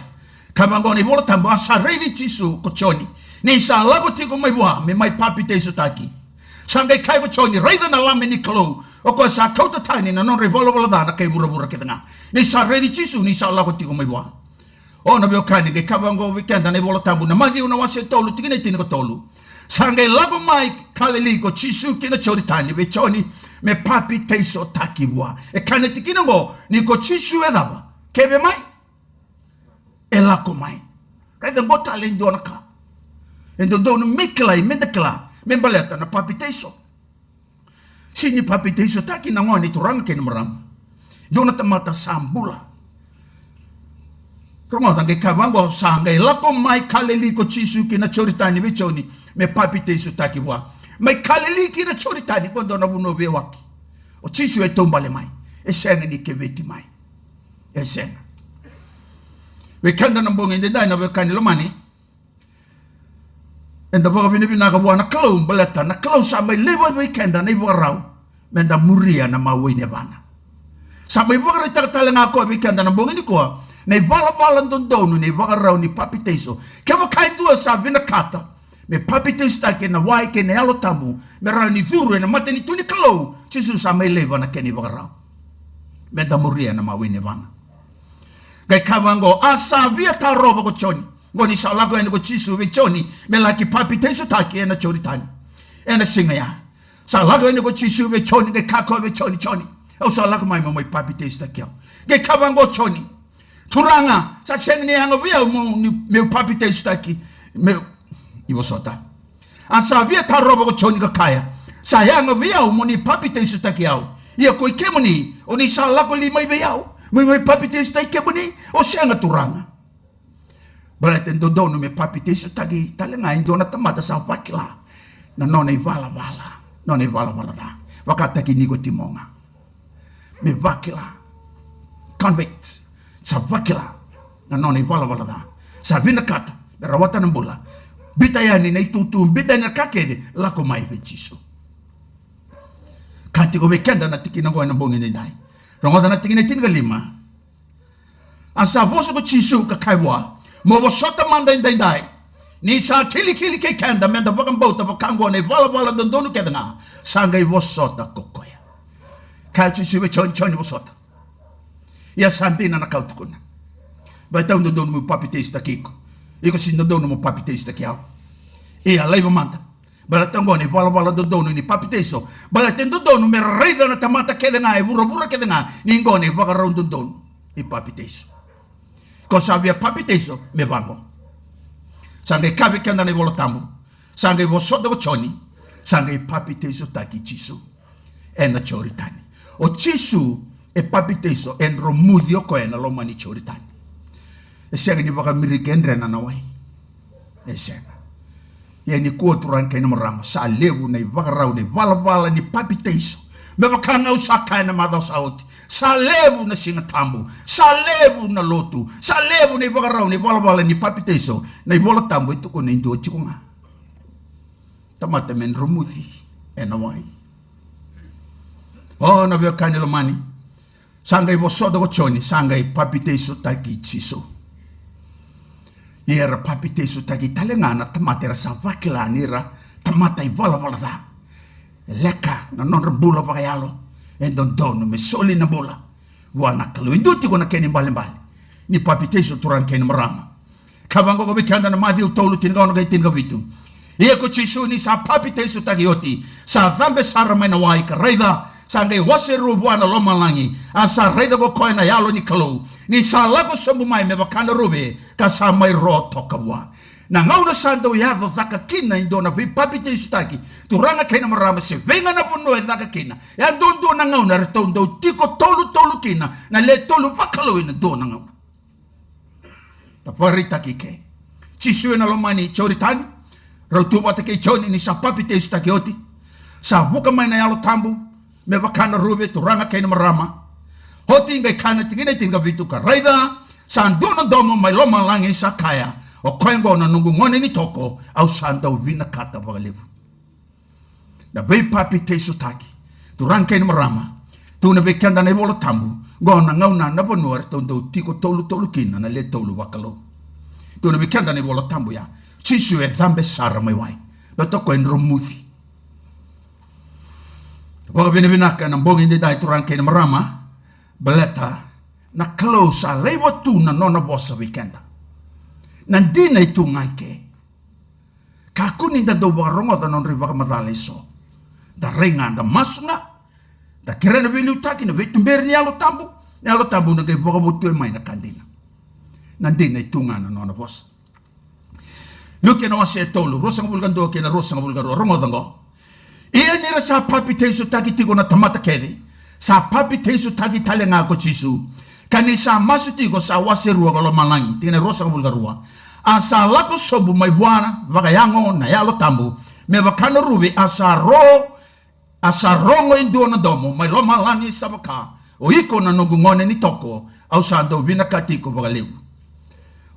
kamango ne volo tambo asa revi tisu ko choni ni sa lago tiko mai bua me mai papite so taki sangai kai ko choni reda na lame ni klo o ko sa kauta tani na non revolo volo da na kai bura ketanga ni sa revi tisu ni sa lago tiko mai bua o na vio kani ke kamango we kanda ne volo tambo na magi una wase tolu tikine tini ko tolu sangai lago mai kaleli ko chisu kina chori tani ve choni me papi teiso takiwa e kane tikina mo ni ko chisu edaba kebe mai e lako mai kai da bota le ndona ka endo do no mikla i mendekla me baleta na papi teiso sini papi teiso taki na ngoni turang ken maram dona tamata sambula Romo sangai kavango sangai lako mai kaleli ko chisu kina chori tani ve choni me papite su taki wa mai kaleli kina chori tani kondo na vuno be waki o chisu e tombale mai e senga ni keveti mai e senga we kanda na mbonge ndai na we kanilo mani enda boga vini vina ka wana klo baleta na klo sa mai lewa we kanda na iwarau menda muria na mawe ne bana sa mai boga rita tale nga ko we kanda na mbonge ni ko na vala ndondonu ni warau ni papite so kevo kai tua sa vina kata me papite sta ke na wai ke na alo tambu me ra ni duru na mate ni tuni kalo chisu sa mai leva na ke ni bagarau me da muria na mawine vana gai kavango asa via ta roba ko choni ngoni sa lago ene ko chisu ve choni me la ki papite so ta ke na chori tani ena singa ya sa lago ene ko chisu ve choni gai kako ve choni au sa lago mai mai papite sta ke gai kavango choni turanga sa sengni anga via mo ni me papite sta ki me iwo sota asa via ta roba ko choni ka kaya sa yanga via umoni papite su takiao ia ko ikemoni oni sa la ko lima ibe yao mai papite su takemoni o senga turanga balate do me papite su taki talenga indona tamata sa pakila na nona ivala da wakata ki niko timonga me vakila convict sa vakila na nona ivala da sa vina kata berawata nambula bitayani na itutum bitayani kakede lako mai vechiso kati ko bekenda na tikina ko na bongi ni dai rongoda na tikina tinga lima asa voso ko chisu ka kaiwa mo bo sota manda dai ni sa kili ke kenda menda vakam bota vakango ne vala dondonu kedana sanga i vosota kokoya kachi siwe chon vosota ya sandina na kautukuna baita ndo donu mu papite sta kiko iko si no mo papite sta kiao e a leva manda bala tangoni bala dono ni papiteso bala tendo dono me reida na tamata kede nga bura kede nga ni ngoni baka rondo dono ni papiteso ko sabia papiteso me bango sange kabe kanda ni bolo tamu sange bo sodo choni sange papiteso taki chisu ena choritani o chisu e papiteso en romudio ko ena lo mani choritani e senga ni baka mirikendre na nawai e senga ye ni kuoturan kene marama sa levu na ivagarau ni vala ni papiteso me bakanga usaka na madha sauti sa levu na singatambu sa levu na lotu sa levu na ivagarau ni vala ni papiteso na ivola tambu itu ko nendo chikunga tamata men romuthi ena wai oh na vya kane lo mani sanga ivo sodo ko choni sanga i papiteso taki chiso Yera papiteso taki talengana tamatera savakila nira tamata i vala da leka na non rambula vakayalo e don dono me soli na bola wana kalu induti kona keni mbali ni papiteso turan keni marama kavango ko bikanda na madhi utolu tinga ono gai tinga vitu ye ko chisu ni sa papiteso taki yoti sa dhambe sara mena waika reida sangai waseru buana lomalangi asa reida ko koina yalo ni kalu ni sa lago sobu mai me bakana rube ka sa mai ro tokawa na ngauna sando yavo zaka kina indona vi papiteso taki turanga kena marama se venga na puno e zaka kina ya dondo na ngauna retondo tiko tolu kina na le tolu pakalo ina do na ngauna tapari taki ke chisu na lomani choritani rotuba take choni ni sa papiteso taki oti sa buka mai na yalo tambu me bakana rube turanga kena marama hoti ngai kana tingina tinga vitu ka raida sandono domo mai loma langi sakaya o kwengo na nungu ngone ni toko au sanda uvina kata bagalevu na bei papiteso taki turanga kena marama tu na bekanda na volo tambu gona ngauna na vonuar tondo tiko tolu kina na le tolu wakalo tu na bekanda na volo tambu ya chisu e dhambe sara mai wai batoko en romuthi Baga binaka na mbongi ndi dai turang kena marama beleta na close a lewa tu na nona bossa weekenda nandina itu ngaike kakuni da do barongo da non riba madale so da renga da masnga da kirena vilu taki na vitumber ni alo tambu na ge boga botu mai na kandina nandina itu ngana nona bossa luke na wase tolu rosang bulgando ke na rosang bulgaro rongo dango ia nira sa papiteso taki tiko na tamata kede sa papiteso taki talenga ko chisu kani sa masu tiko sa waserua ko lo malangi tine rosa ko bulgarua asa lako sobu mai bwana vagayango na yalo tambu me bakano rubi asa rongo indu na domo mai lo malangi sabaka o iko na nungungone ni toko au sando vina katiko vagalevu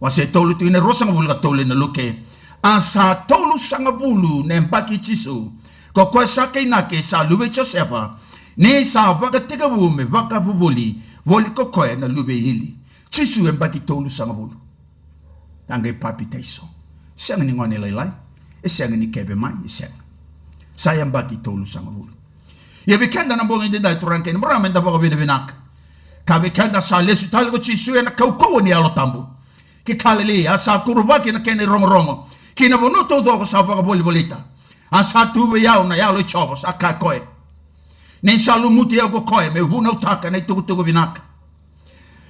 wase tolu tine rosa ko bulga tole na luke asa tolu sangabulu ne mpaki chisu ko kwa sake nake sa lube Josefa ni sa vaka tega vume vaka vuvoli voli ko koe na lube hili chisu embaki tolu sangabulu tangai papiteso senga ni ngone lailai senga ni kebe mai senga saya embaki tolu sangabulu ye bekenda na bonga ndai turanke mrama nda vaka vine vinaka ka bekenda sa lesu talgo chisu na kauko ni alo tambu ki kalele asa kuruvaki na kene rongo kina bonuto do sa vaka voli volita asa tube yao na yao chobo saka koe ni salu muti yao koe me huna utaka na tuku vinaka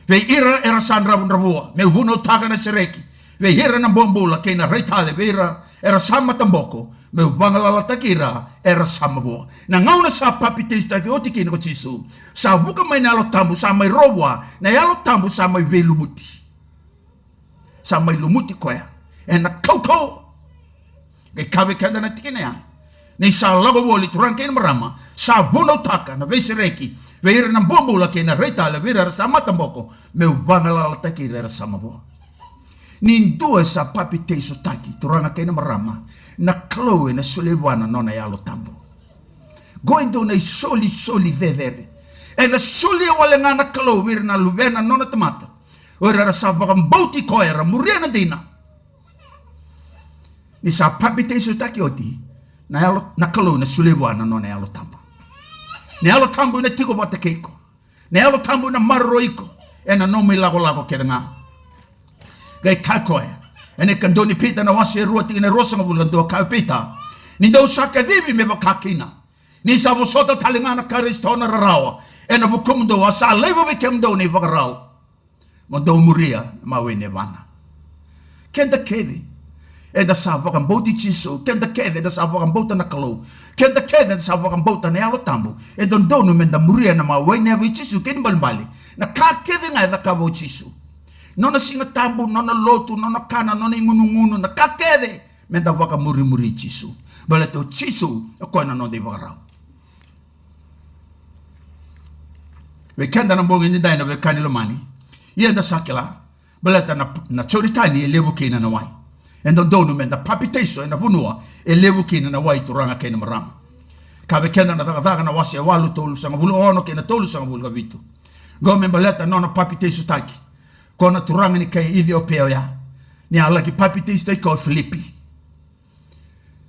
ve ira era sandra bunrabua me huna utaka na sereki ve ira na bombula kena reitale ve ira era sama tamboko me bangala la takira era sama bo na ngauna sa papitesta ke oti kina ko chisu sa buka mai na lo tambu sa mai robwa na yalo tambu sa mai velu muti sa mai lumuti koe ena kauko ke kabe kanda na tikina ya ni sa lago woli turang kena marama sa buno taka na vesereki veira na bombula kena reitale veira sama tamboko me bangala la takira era sama bo ni dua sa papiteso taki turanga kena marama na kloe na solewana nona yalo tambo going to na soli vedere e na soli wale ngana kloe vir na lubena nona tamata ora sa bagambauti koera muriana dina ni sa papiteso taki oti na yalo na kloe na solewana nona yalo tambo na yalo tambo na tiko bata keiko na yalo tambo na marroiko e na nomi lago kerenga gai kakoe ene kandoni pita na wasi ruoti ine rosa ngabulando ka pita Ni dau sakadhibi me bakakina. Ni sabo sota talingana Kristo na rarawa. Ena bukum do asa levo bekem do ni vakarau. Mondo muria mawene vana. Kenda kedi. Eda sabo kan boti chiso. Kenda kedi eda sabo kan bota na kalau. Kenda kedi eda sabo kan bota na alo tambu. Eda donu menda muria na mawene avi chiso ken balbali. Na ka kedi nga eda kabo chiso. Nona singa tambu, nona lotu, nona kana, nona ingunu na ka kedi menda vaka muri chiso. Baleto chiso ko na no de vakarau. We kenda na mbongi ni daina we kanilo mani. Yenda sakila. Beleta na choritani elevu kina na wai. Endo donu menda papiteso na vunua elevu kina na wai turanga kena marama. Kabe kenda na thagathanga na wasi walu tolu sanga bulu ono kena tolu sanga bulu gavitu. Gome beleta nona papiteso taki. Kona turanga ni kai Ethiopia ya. Ni ala ki papiteso taki ko Filipi.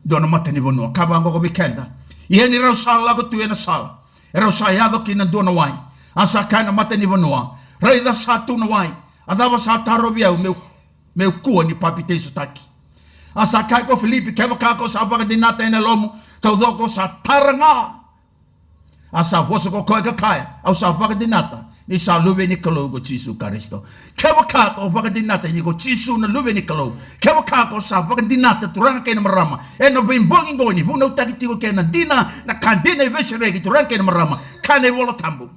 Dono mata ni vunua. Kaba ango gobe kenda. Yeni rau sala lago tuena sala. Rau sayado kina dona wai. Asa kana mata ni vunua. Raida satu na wai. Adava sa tarobia meu kua ni papiteso taki. Asa kai ko Filipi keva kako sa baka dinata ina lomu. Tau doko sa taranga. Asa foso ko koe ka kaya. Au sa baka dinata. Ni sa luwe ni kalau ko Jesu Kristo. Keva kako baka dinata ni ko Jesu na luwe ni kalau. Keva kako sa baka dinata turanga kena marama. Eno vimbongi ngoni. Vuna utaki tiko kena dina na kandina ivesiregi turanga kena marama. Kane wolo tambu.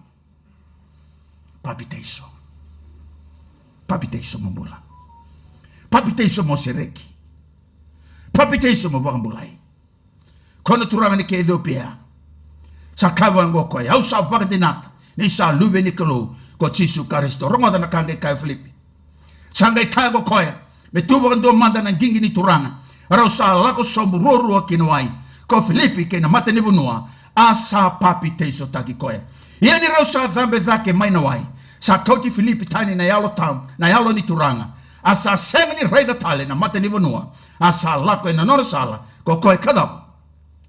Papiteso mambula. Papiteso mo sereki. Papiteso mo bakambulai. Kono turanga ni ke Ethiopia. Sakava ngoko ya usa bakandinata. Ni sa luwe ni kalo ko Jesu Kristo. Rongoda na kange kai Filipi. Sanga kai go koya. Metuba kando manda na gingi ni turanga. Rausa lako sombururu kinwai. Ko Filipi kena mata ni vunua. Asa papiteso taki koya. Yeni rausa dhambe zake maina wai. Sa kauti Filipi tani na yalo tam, na yalo ni turanga. Asa semeni raida tale na mata ni vunua. Asa lako ina nora sala. Kokoe kadam.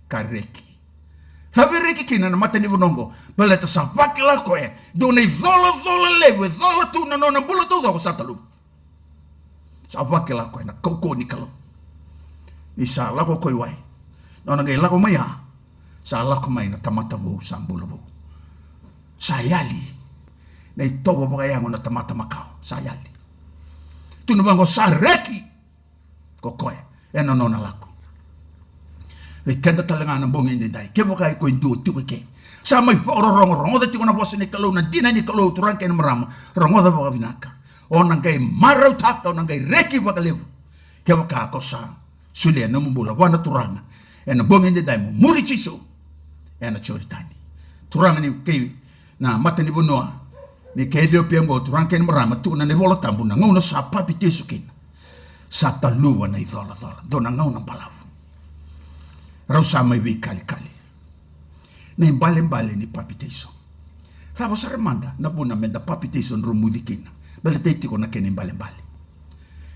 Kareki. Thabi reki kina na mata ni vunongo. Beleta sa vaki lako e. Dune dhola lewe. Dhola tu na nona bula tu dhako satalu. Sa vaki lako e na koko ni kalo. Ni sa lako koi wai. Nona ngai lako maya. Sa lako mai na tamata mo sambula mo. Sayali. Na itobo baka yango na tamata makao. Sayali. Tunubango sa reki. Kokoe. Eno nona lako. Kenda talanga na bongi ni dai. Kevo kai ko indu tu ke. Sa mai rongo da tiko na bosi ni kalau na dina ni kalau turang ken marama. Rongo da baka vinaka. Ona ngai marau taka ona ngai reki baka levu. Kevo ka ko sa. Sulia na mbula wana turanga. Ena bongi ni dai mo muri chiso. Ena choritani. Turanga ni ke na mata ni bonua. Ni ke Ethiopia ngo turang ken marama tu na ne vola tambu na ngona sa papiteso kin. Sa talua na idola. Dona ngona palavu. Rausa mai vi kali. Na imbale ni papiteso. Sabo sa remanda na buna menda papiteso rumudi kina. Bele teiti ko na ken imbale.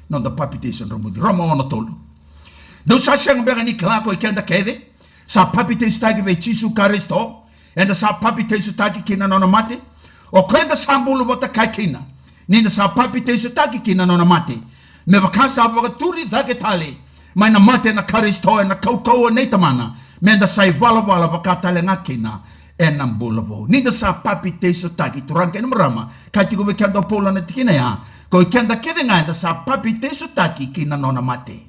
Non da papiteso rumudi. Roma ona tolu. Do sa siang bega ni klako ikenda kede. Sa papiteso tagi ve Jesu Kristo. Enda sa papiteso tagi kina nona mate. O kwenda sambulu bota kai kina. Ninda sa papiteso tagi kina nona mate. Me bakasa baka turi dhake tali. Mai na mate na Kristo na kaukau nei tamana. Menda sai vala bakatale ngakina. Ena mbulavo. Ninda sa papiteso tagi turang kena marama. Kai tiko be kenda pola na tikina ya. Ko kenda kede nganda sa papiteso tagi kina nona mate.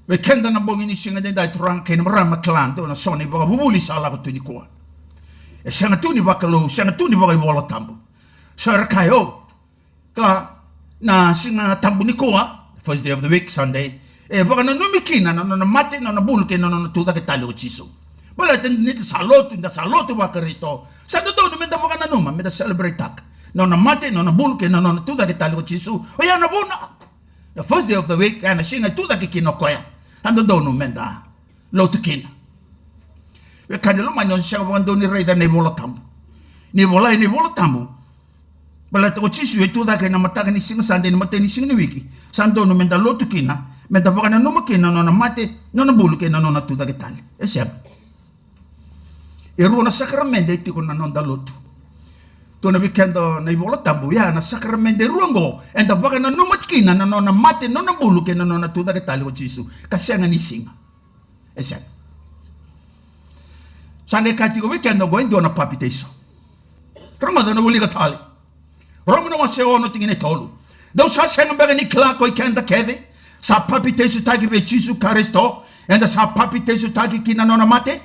We kenda na bongi ni singa dai turang kena marama klan. Do na soni baka bubuli sala ko tuni kuwa. E sanga tuni baka lo. Sanga tuni baka ibola tambu. Sara kayo. Kla. Na singa tambu ni kuwa. First day of the week, Sunday. E baka na numikina. Na mate. Na buluke. Na tuta ke tali o chiso. Bala nita salotu baka Kristo. Sando to ni menda baka na numa. Menda celebrate tak. Na mate. Na buluke. Na tuta ke tali o chiso. O ya na buna. The first day of the week. Na singa tuta ke kinokoya. Ando donu menda. Lotu kina. We kanilo manyon siya wando ni rey da ni vola tambu. Ni vola tambu. Bala to chisu etu da ke na mataga ni singa sande ni mate ni singa ni wiki. Sando no menda lotu kina. Menda vaka na numa kina no na mate. No na bulu ke na no na tu da ke tali. Esiab. Eru na sakramende iti ko na non da lotu. Tuna weekendo na ibola tambu ya na sakramente ruango enda vaka na numatkina na nona mate nona bulu ke na nona tuda ke tali ko Jesu kasenga ni singa esen sane kati ko weekendo go ndo na papiteso Ramadan na wuli ka tali Ramadan wa se ono tingine tolu do sa senga baga ni kla ko ikenda keve sa papiteso tagi ve Jesu Kristo enda sa papiteso tagi kina nona mate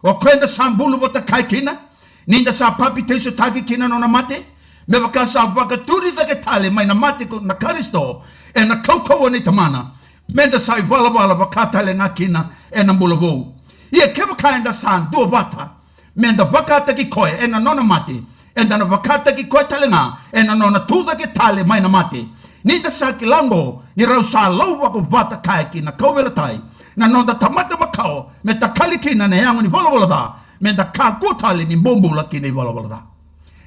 o kwenda sambulu bota kai kina Ninda sa papiteso tagi kina nona mate. Me waka sa wakaturi da ke tale mai na mate ko na Kristo. E na kaukau ni tamana. Menda sa i wala wakatale nga kina e na mbula vou. Ia ke waka enda sa dua wata. Menda wakata ki koe e na nona mate. Enda na wakata ki koe tale nga e na nona tuda ke tale mai na mate. Ninda sa ki lango ni rau sa lau wako wata kai ki na kauwela tai. Na nonda tamata makao me takali kina na yangu ni wala da. Menda kaku tali ni bombula kini wala da.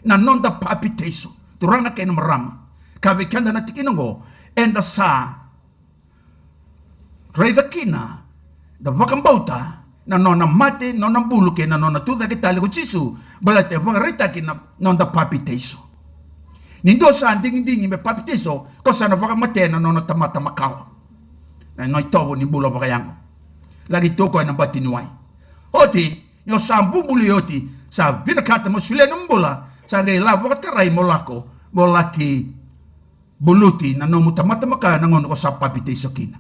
Na nonda papiteso. Turana kena marama. Kabe kanda na tikinongo. Enda sa. Reida kina. Da wakambauta. Na nona mate, nona bulu ke na nona tuda ke tali ko Jesu. Balate wakarita kina nonda papiteso. Nindo sa dingin me papiteso. Kosa na wakamate na nona tamata makawa. Na noi tobo ni bula wakayango. Lagi toko na batinuai. Oti. Yo sambubuli yoti sa binakata mo sule numbula sa ngay lavo kataray mo lako mo laki buluti na no mutamata maka nangon ko sa papiteso kina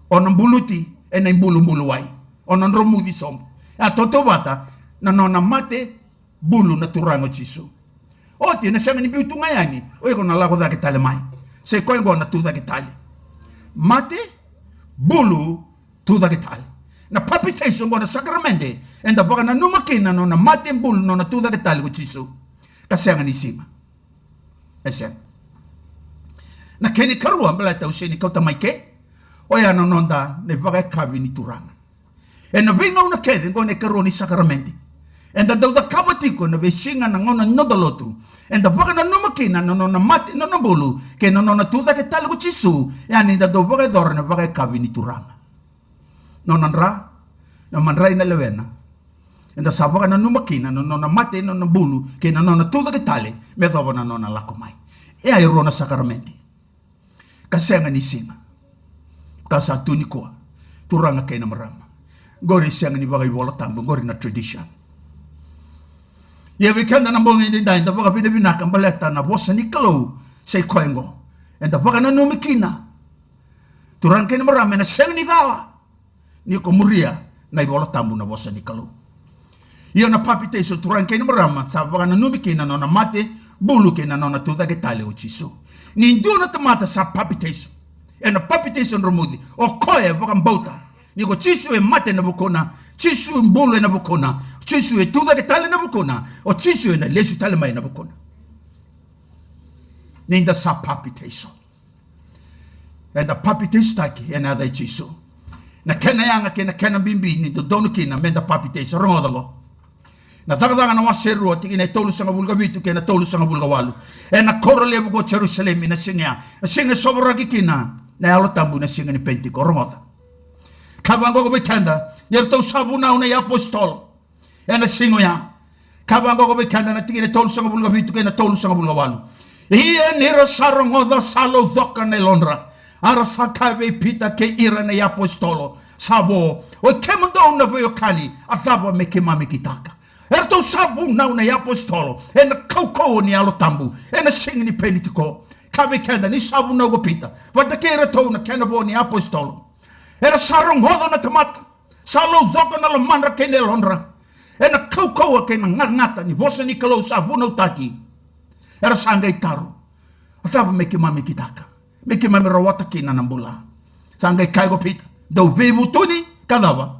onon buluti e na bulu-buluway onon romudi som at totobata na no na mate bulu na turango Jesu oti na sanga ni biutu ngayani oy ko na lako da kitale mai se ko ngo na tuda kitale mate bulu tuda kitale na papiteso mo na sakramente enda baka na numakina no na mate bulu no na tuda kitale ko Jesu kasanga ni sima esen na keni karua mbala ta useni kauta maike oya no nonda ne baka kavi ni turanga ena vinga una keve ngone karoni sakramente enda dauda kamatiko na besinga na ngona nodolotu enda baka na numakina no na mate no na bulu ke no na tuda kitale ko Jesu yani da do baka dor na baka kavi ni turanga no nanra na manrai na lewena enda sabaka na numakina no na mate no na bulu ke no na tuda kitale me doba na no na lakomai e ai rona sakramente kasenga ni sima kasa tuniko turanga ke na marama gori senga ni baka ibola tambo gori na tradition ye weekend na mbongi ni dai da baka vina vina kambaleta na bosa ni kalo sei koengo enda baka na numakina turanga ke na marama na senga ni dala ni ko muria na ibola tambo na bosa ni kalo Ia na papiteso turanga ni marama sa baka na numikina no na mate bulu ke na no na tuda ke tale o Jesu ni ndio na tamata sa papiteso e na papiteso romudi o koe baka mbauta ni ko Jesu e mate na bukona Jesu e bulu na bukona Jesu e tuda ke tale na bukona o Jesu e na lesu tale mai na bukona ni nda sa papiteso e na papiteso taki e na dai Jesu na kena yanga kena bimbi ni do donu kina menda papiteso rongodango na daga na waseru ati ina tolu sanga bulga vitu ke na tolu sanga bulga walu e na koro levu go Jerusalem na singa sobra kina na alo tambu na singa ni penti korongoda kabango go betanda yerto savuna una ya apostolo e na singo ya kabango go betanda na tigine tolu sanga bulga vitu ke na tolu sanga bulga walu ia nero sarongoda salo doka na londra ara sakave pita ke ira na ya apostolo savo o kemondo na voyo kali ataba mekema mekitaka Erto sabu na una ya apostolo ena kauko ni alo tambu ena sing ni penitiko kabe kenda ni sabu na go pita wata kera to na kena vo ni apostolo era sarong hodo na tamata salo zoko na lo mandra kene londra ena kauko ke na ngata ni vosa ni kalo sabu na utaki era sanga itaru asava mekima mikitaka mekima rawata kina nambula sanga kai go pita do vivu tuni kadava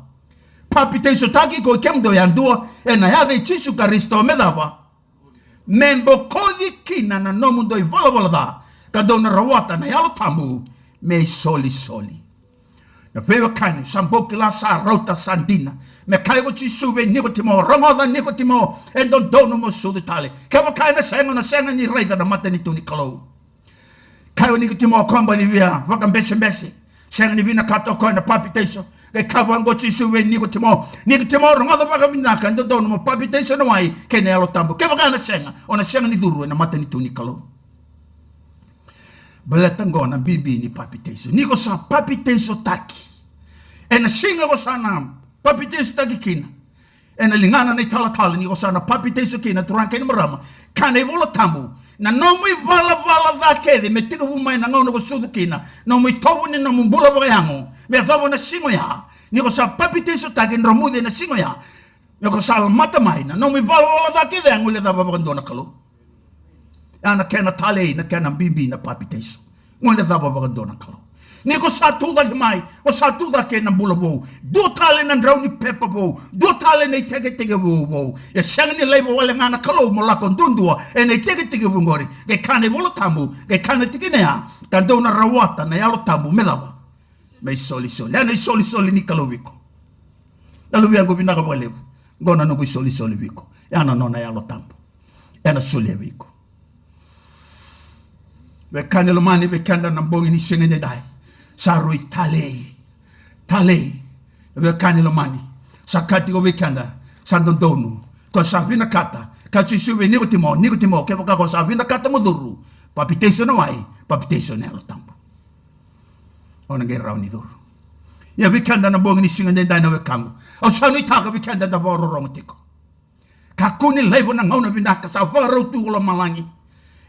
papiteso taki ko kemdo yandua ena yave Jesu Kristo medava membo kodi kina na nomu do ivola da kadona rawata na yalo tambu me soli na veo kani sambo kila sa rota sandina me kaigo Jesu ve nikotimo rongoda nikotimo e don dono mo suditale kemo kaina senga ni reida na mata ni tuni kalo kaigo nikotimo komba ni via vaka mbese senga ni vina kato ko na papiteso Ke kawan go chisu we niko timo ronga baka binaka ndo dono mo papiteso no ai ke ne alo tambo ke baka na senga ni duru na mata ni tuni kalo balatango na bibi ni papiteso niko sa papiteso taki ena singa go sana papiteso taki kina ena lingana ni tala niko sana papiteso kina turanke ni marama kane vola tambo na nomu vala vakede me tiga bumai na ngau go sudu kina nomu tobu ni nomu bula bayango me thabo na singo ya ni ko sa papiteso tagi romude na singo ya ni ko sa mata mai na nomu vala vakede angule thabo bakandona kalo ana kena tale na kena bimbi na papiteso ngule thabo bakandona kalo ni ko sa tuda mai o sa tuda ke na bula bo do tale na drauni pepa bo do tale na tege bo ya sang ni lebo wala ngana kalo mo la kondundua e na tege bo ngori ke kane bolo tambu ke kane tike ne ya tando na rawata na yalo tambu medaba me soli ana soli ni kalo wiko dalu yango binaka bo lebo ngona no soli wiko yana no na yalo tambu yana soli wiko be kane lo mani be kanda na bongi ni sengene dai sarui tale ve kani lo mani sakati go bekanda sandondonu ko savina kata kachi suwe niko timo ke ko savina kata moduru papiteso no ai papiteso ne lo tambo ona ge rauni duru ya bekanda na bongi ni singa ndai na we kango o sanu itaka bekanda da boro romtiko kakuni levo na ngona vinaka sa boro tu lo malangi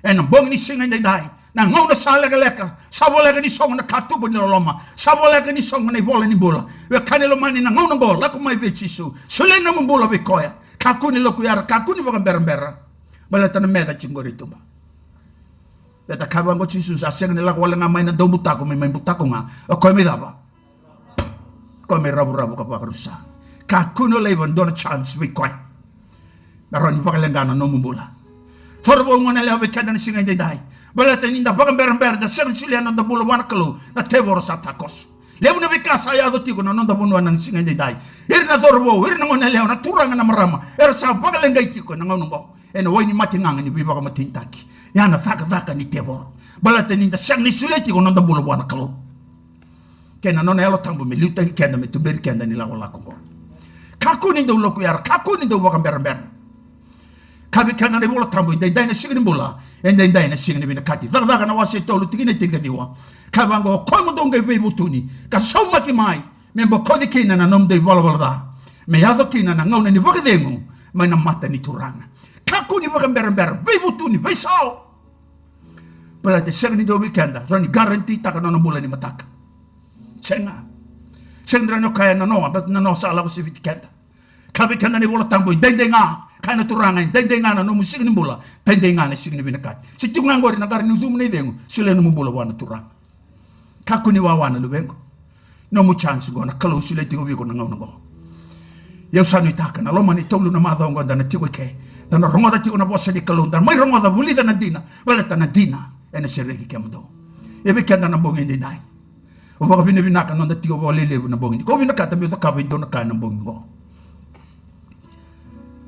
en bongi ni singa ndai na ngau na sala leka sabolega ni song na katubu ni loma sabolega ni song na bola ni bola we kanelo mani na ngau na bola ko mai vechisu sole na mbola be koya kakuni lo kuyara kakuni boga mbera bala tan meda chingori tumba beta kabango chisu sa seng ni la ko nga mai na dombu tako mai butako nga ko mi daba ko mi rabu ka pakrusa kakuni le bon don chance we koy na roni vagalengana no mbola forbo ngone le be kadan singa dai bala teninda vaga ber da ser siliano da bulu wana kalo na tevoro satakos lebu na bikasa ya do tigo na nonda bunu nang singa dai irna dorbo irna ngone le na turanga na marama sa vaga lengai tiko na ngono bo ene woini mati nganga ni biba kama tintaki yana thaka ni tevoro bala teninda sang ni suleti ko nonda bulu wana kalo kena nona yalo tambo me luta kenda me tuber kenda ni lawo lakongo kakuni do loku yar kakuni do vaga ber kabi kanga ne bola tambo ndai na signi bola ndai na signi bina kati zaga na wase tolu tigine tingadiwa kabango ko mo donge ve butuni ka soma ki mai membo kodi kina na nom de bola da me yado kina na ngone ni boka dengu mai na mata ni turanga kakuni boka ber ve butuni ve sao pala te signi do weekenda rani guarantee taka no bola ni mataka sengra no kaya no but no sala ko sivit kenda kabi kanga ne bola tambo ndai nga kana turanga ndengana no musik ni bola ndengana signi binakat si tunga ngori na gar ni dum ne dengu sule no bola wana turanga kakuni wa wana lubengo no mu chance gona kalo sule tigo bi ko na ngawna go yew sanu itaka na loma ni tolu na madha ngo ndana tigo ke dana rongoda tigo na vosa di kalo ndana mai rongoda vulida na dina wala tana dina ene sereki kemdo ebe kenda na bongi ndi dai o ba bine binaka no ndatigo bo lele na bongi ko binaka tambe to kabe ndona kana bongi go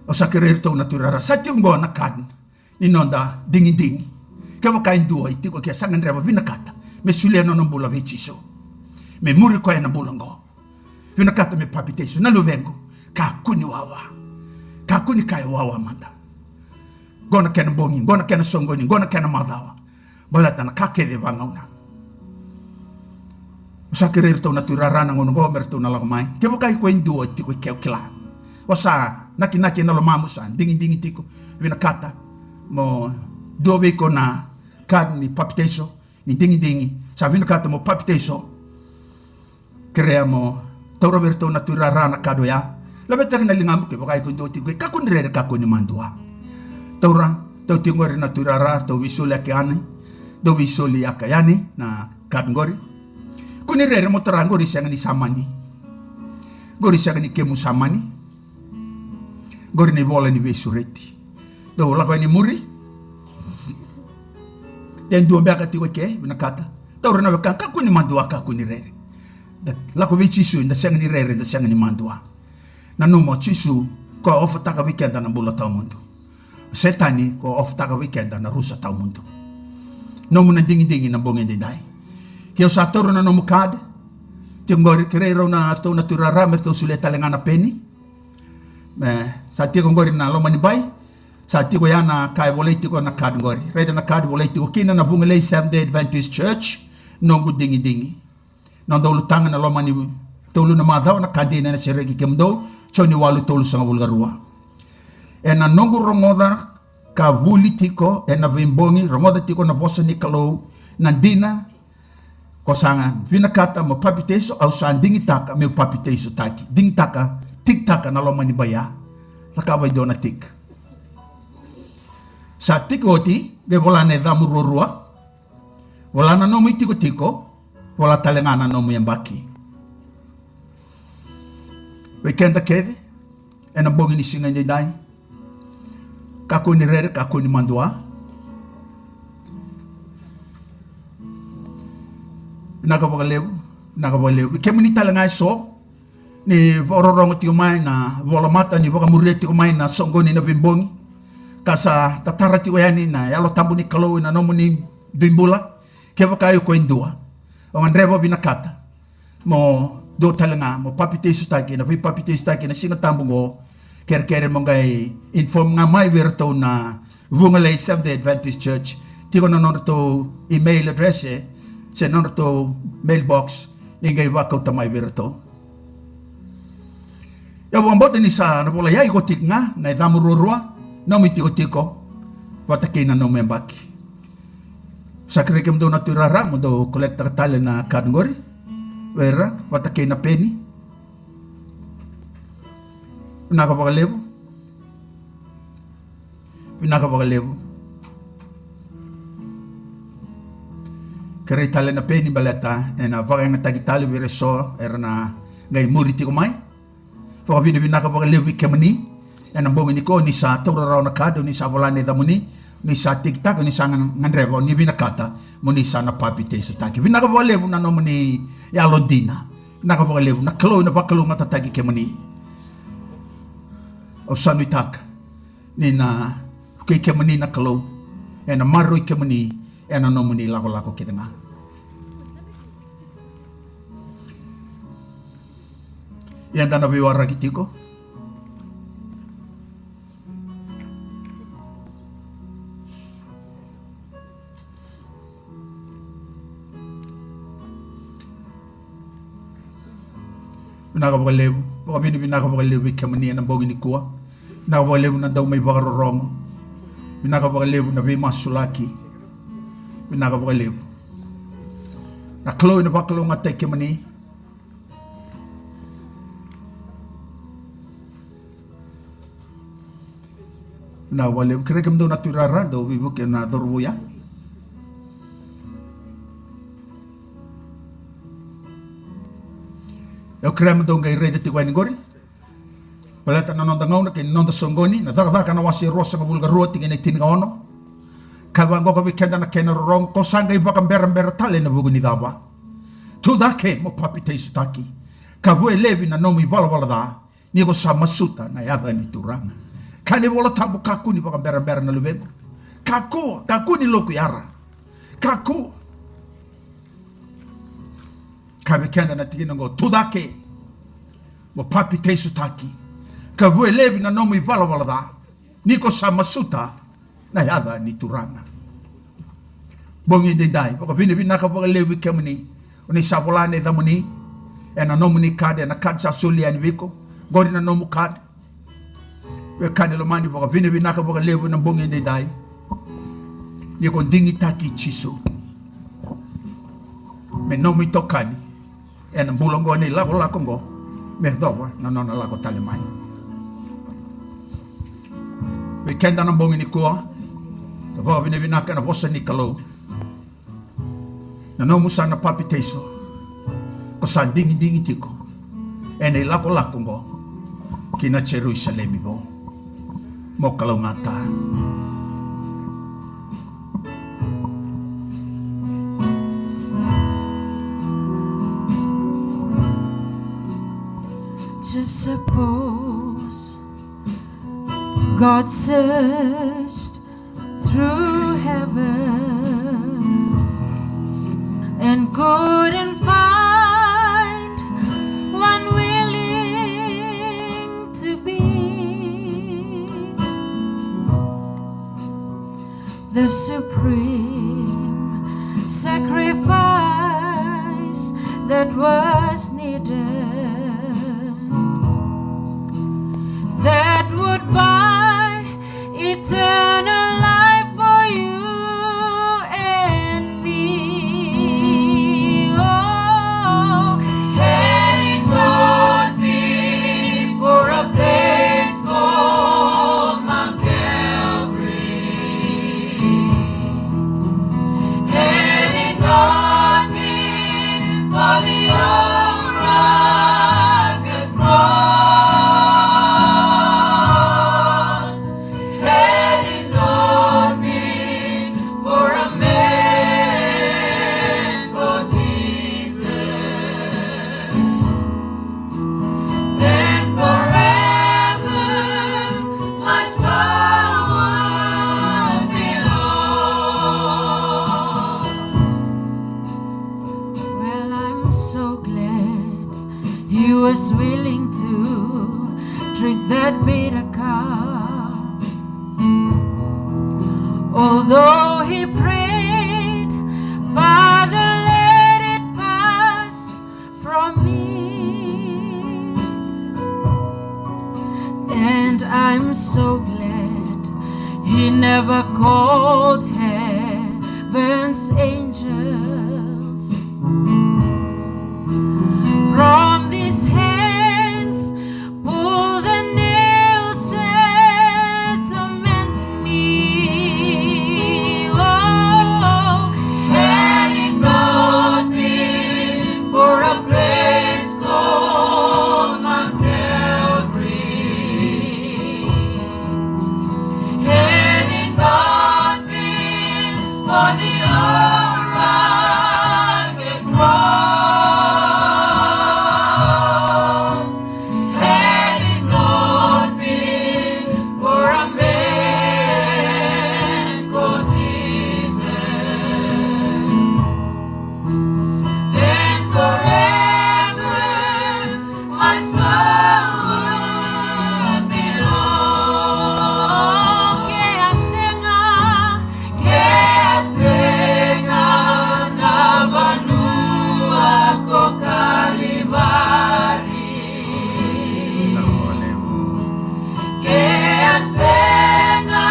o sakerer to naturara satyungo na kan inonda dingi ke mo kain duo itiko ke sangan reba binakata me suliano no bula vechiso me muri ko na bulango binakata me papiteso na luvengo kakuni kai wawa manda gona ken bongi gona ken songoni gona ken madawa balata na kakede bangauna o sakerer to naturara na ngono go merto na lakomai ke mo kai ko induo itiko ke kila osa naki na lo mamusan dingi tiko vina kata mo dove ko na kad ni papiteso ni dingi sa vina kata mo papiteso creamo toro berto natura rana kado ya la beta na lingam ke bakai ko ndoti ko kakundre ka ko ni mandua tora to tingori natura ra to visula ke ane do visuli akayani na kad ngori kuni rere mo tarangori sangani samani gori sangani kemu samani gori ni vola ni vesureti do la ko ni muri den do mbaka ti weke binakata tawra na weka ka kuni mandua ka kuni rere la ko vichisu nda sangani rere nda sangani mandua na numo chisu ko ofta ka weekend na bula ta mundo setani ko ofta ka weekend na rusa ta mundo no muna dingi na bonge de dai ke sa tawra na no mukad ngori kere rau na tau na turara me tau sule talengana peni. Sa tiko ngori na loma ni bai. Sa tiko ya na kai volei tiko na kad ngori. Reida na kad volei tiko kina na bunga lei Seventh-day Adventist Church. Nongu dingi dingi. Nonda ulu tanga na loma ni tolu na madhau na kandina na seregi kemdo. Choni walu tolu sanga vulgarua. E na nongu rongoda ka vuli tiko e na vimbongi rongoda tiko na vosa ni kalau nandina ko sanga vina kata mo papiteso au san dingi taka me papiteso taki dingi taka tik taka na loma ni baya laka vai dona tik sa tik oti ge vola ne damu rorua vola na nomu tiko tiko vola talengana nomu yambaki weekend keve ena bongi ni singa ni dai kako ni rere kako ni mandua naga bagalebu kemuni talangai so ni vororong tio mai na volamata ni voka muria tio mai na songoni na bimbongi kasa tatara tio yani na yalo tambu ni kalau na nomu ni dimbula ke voka yo ko indua o andrevo vinakata mo do talanga mo papite sutaki na vi papite sutaki na singa tambu ngo ker mongai inform nga mai verto na vungale Seventh-day Adventist Church tiko na to email address se to mailbox ningai waka utamai verto ya wambote ni sa na bola yai gotik nga na idamururua na mitiko watake na no membaki sakre kem do na turara mo do collector tale na kadngori vera watake na peni Vinaka bagalebu kere tale na peni baleta ena vaga nga tagi tale vire so era na ngai muri tiko mai fo vini vinaka bagalebu kemani ena bongi niko ni sa toro rao na kado ni sa volane damuni ni sa tiktak ni sa ngandrebo ni vinakata mo ni sa na papite sa taki vinaka bagalebu na nomuni ya londina vinaka bagalebu na klo na pakalo nga tatagi kemani o sanu itaka ni na kei kemani na kalau e na maru i kemani e na nomuni lako kita nga yan dana biwara kitiko Vinaka bagalebu baka bini vinaka bagalebu i kemani na bongi ni kuwa vinaka bagalebu na daw may bakarorongo vinaka bagalebu na bima sulaki vinaka bagalebu na klo na bakalo nga tay kemani na bagalebu kere kem do na turara do bibuke na dorbuya eu krem do ngai rede ti kwani gori paleta na nonda ngona ke nonda songoni na daga na wasi rosa nga bulga roti ke tin ono kabango ko bikenda na kena rong ko sanga iba kamber tale na buguni daba tu dake mo papite sutaki kabue levi na nomi bala da ni ko samasuta na yada ni turanga kani bola tabu kaku ni ba kamber na lubego kaku ni loku yara kaku kabe kenda na tigina ngo tudake mo papi te sutaki ka vue levi na nomu ivala da niko samasuta na yada ni turanga bongi de dai baka bini binaka baka levi kemani oni savolane damuni e na nomu ni kade na kad sa suli ani viko gori na nomu kad we kane lo mani baka bini binaka baka levi na bongi de dai niko dingi taki chiso me nomu tokani en bulongo ni lako ngo me dowa no lako tale mai we kenda na bongi ni ko to ba bine binaka na bosa ni kalo na no musa na papiteso ko sa dingi tiko en lako ngo kina Jerusalem bo mo kalo ngata Just suppose God searched through heaven and couldn't find supreme sacrifice that was needed, that would buy eternal life for you and me. Oh, had it not been for a place called Mount Calvary, had it not been for the old rugged cross, had it not been for a man called Jesus, then forever my soul would be lost. Well, I'm so glad he was willing to drink that bitter cup, although he prayed, Father, let it pass from me. And I'm so glad he never called heaven's angels. From these hands pull the nails that torment me. Oh, had it not been for a place called Mount Calvary, had it not been for the old rugged cross, had it not been for a man called Jesus, then forever my soul would be lost. Que asenga na banua ko Kalibari, que asenga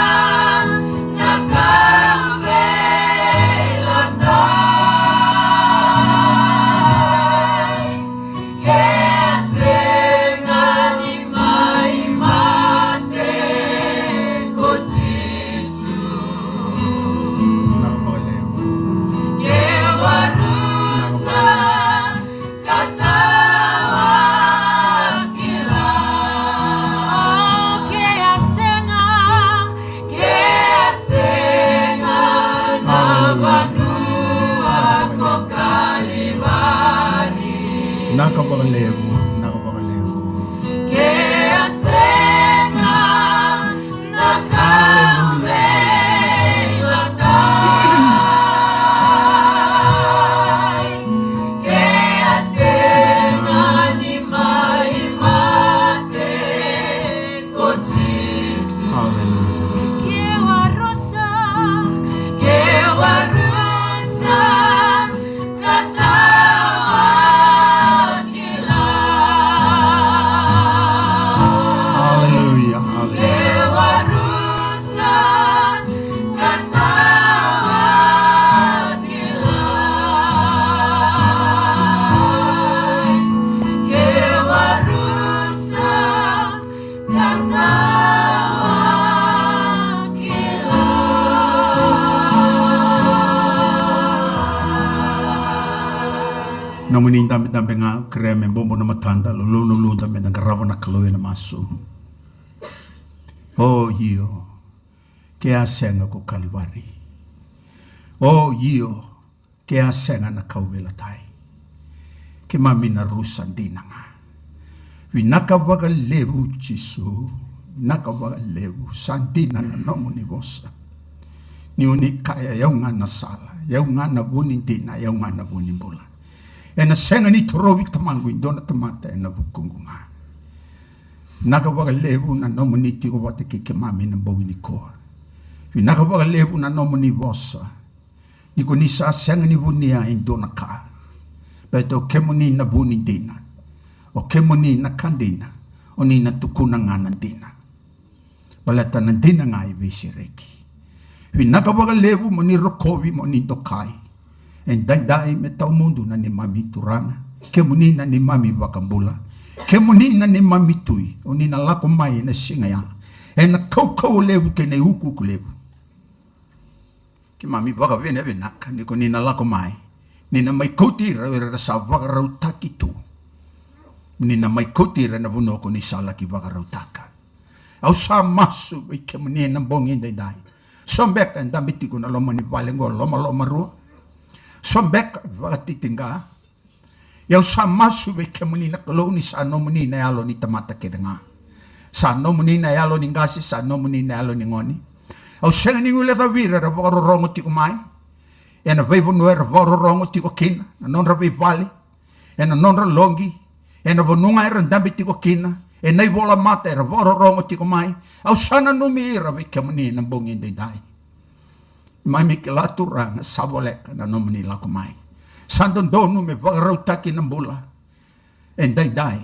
na Kaubelatai, que asenga ni maimate ko Jisu, que warusa katawakila. Que asenga na banua ko Kalibari, Nakapagalevu. que asenga na Kaubelatai, que asenga ni maimate ko Jisu, que warusa katawakila. Hallelujah. Que warusa katawakila, que warusa katawakila. Namunin damit nga kreme bombo na matanda lulu damit ng karawan na kaluwi na maso. Oh iyo, kaya senga ko Kalibari. Oh iyo, kaya senga na Kaubelatai. Kimami na rusan din nga. Winakabagalevu Jisu, nakabagalevu santina na nomo ni Bosa. Ni unikaya yaw nga nasala, yaw nga nabunin tina, yaw nga nabunin bola. E na senga ni torobik tamangu indo na tamata e na bukungu nga. Nakabagalevu na nomo ni tiko wate kikimami na bogi ni koa. Vinaka waka levu na nomo ni vosa. Niko ni sa senga ni vunia indona ka. Beto kemo ni na buni dina. O kemo ni na kandina. O ni na tukuna ngana dina. Balata na dina ngai visi reki. Vinaka waka levu mo ni rokovi mo ni dokai. En dai me tau mundu na ni mami turana. Kemo ni na ni mami wakambula. Kemo ni na ni mami tui. O ni na lako mai na singa ya. En na kau levu ke ne huku levu. Ki mami waka vene venaka, niko nina lako mai. Nina mai kotira ra sa waka rautaki tu. Nina mai kotira na vunoko ni sala ki waka rautaka. Au sa masu ke mani na bongi dai. Sombeka ndambiti kuna loma ni vale ngo loma rua. Sombeka waka titinga. Yau sa masu ke mani na kalo ni sa no mani na yalo ni tamata kedenga. Sa no mani na yalo ni ngasi, sa no mani na yalo ni ngoni. Au senga ni ngule ta vira ra varo rongo tiko mai. E na veivo no era varo rongo tiko kina, na non ra vale. E na non ra longi, e na vonunga era ndambi tiko kina, e nei vola mata era varo rongo tiko mai. Au sana no mi era ve kamani na bongi dai. Mai mi ke la turanga savoleka na no mani la ko mai. Sandon donu me varo taki na bula. En dai.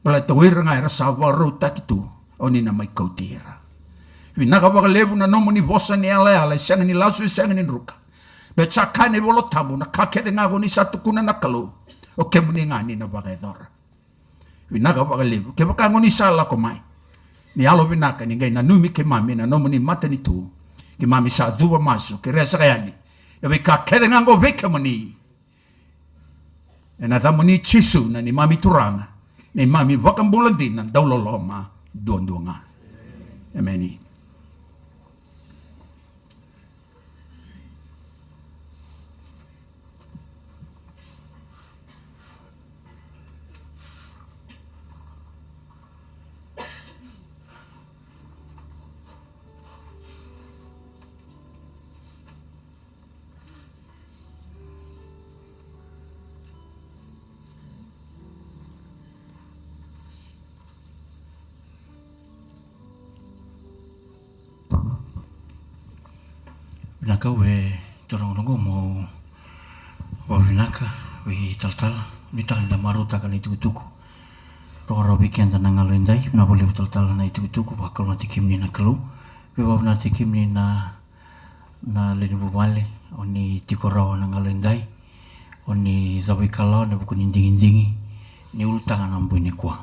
Bala tawira nga era sa varo taki tu, oni na mai kautira. Vinaka waka levu na nomo ni vosa ni ala senga ni lasu senga ni ruka. Beca kane volo tamu na kakede ngago ni satu kuna na kalu. O kemu ni ngani na waka edora. Vinaka waka levu. Ke waka ngoni sala ko mai. Ni alo vinaka ni ngai na numi ke mami na nomo ni mata ni tu. Ke mami sa dua masu ke resa kayani. Na wika kakede ngago veke mani. E na tamu ni chisu na ni mami turanga. Ni mami wakambulandina dauloloma duan-duanga. Ameni. Vinaka we torongo mo vinaka we tal ni tanda maruta kan itu tuku ro weekend na ngalendai na boleh tal na itu tuku bakal mati kimni na kelu we ba na kimni na leni bubale oni tikoro na ngalendai oni zawi kala na buku ndingi ni ultanga na mbuni kwa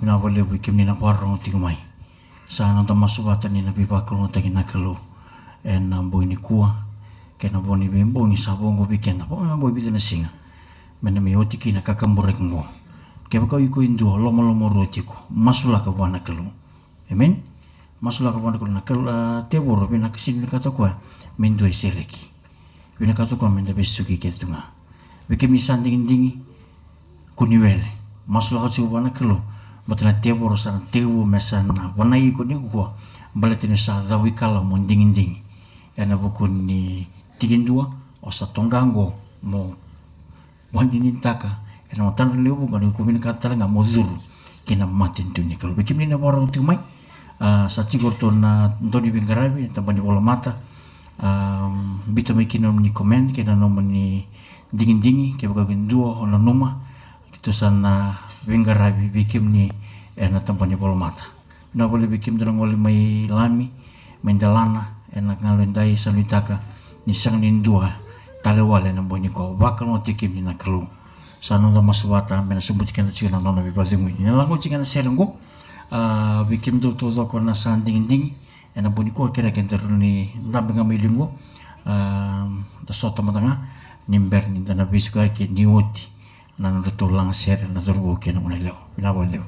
na boleh kimni na warong tingmai sana tamasubata ni na bibakal mati na kelu en boi ni kua ke na boni bembo ni sabongo weekend po na boi bitena singa mena me otiki na kakamburek ngo ke ba ko indu lomo rotiko masula ka wana kelu amen masula ka wana kelu na kelu te boro bina kisin ka to kwa mendo isereki bina ka to kwa menda besuki ke tunga beke misan dingi kuniwele masula ka su wana kelu batna te boro san tewu mesana wana iko ni kwa baletene sa dawi kala mo dingi yana bukun ni tigindua o sa tonggango mo wandinin taka yana matan lewu ngani kumin katala nga moduru kina matin tuni kalau bikin ni na warung tumai sa tigor to na ndoni bingarabi tambani bola mata bito makin ni comment kina no ni dingin ke baga gendua ona numa kito sana bingarabi bikin ni yana tambani bola mata na boleh bikin dorong oleh mai lami mendalana enak ngalendai sanitaka ni sang nindua talewale na boni ko bakal mo tikim ni na kelu sano da maswata mena sebutkan cikana nona bibadingu ni lango cikana serenggo bikim do to ko na sanding ena boni ko kira kentar ni ndambe ngamilingo da soto matanga nimber ni dana bisuka ke nioti na tulang ser na turbo ke na mulai leo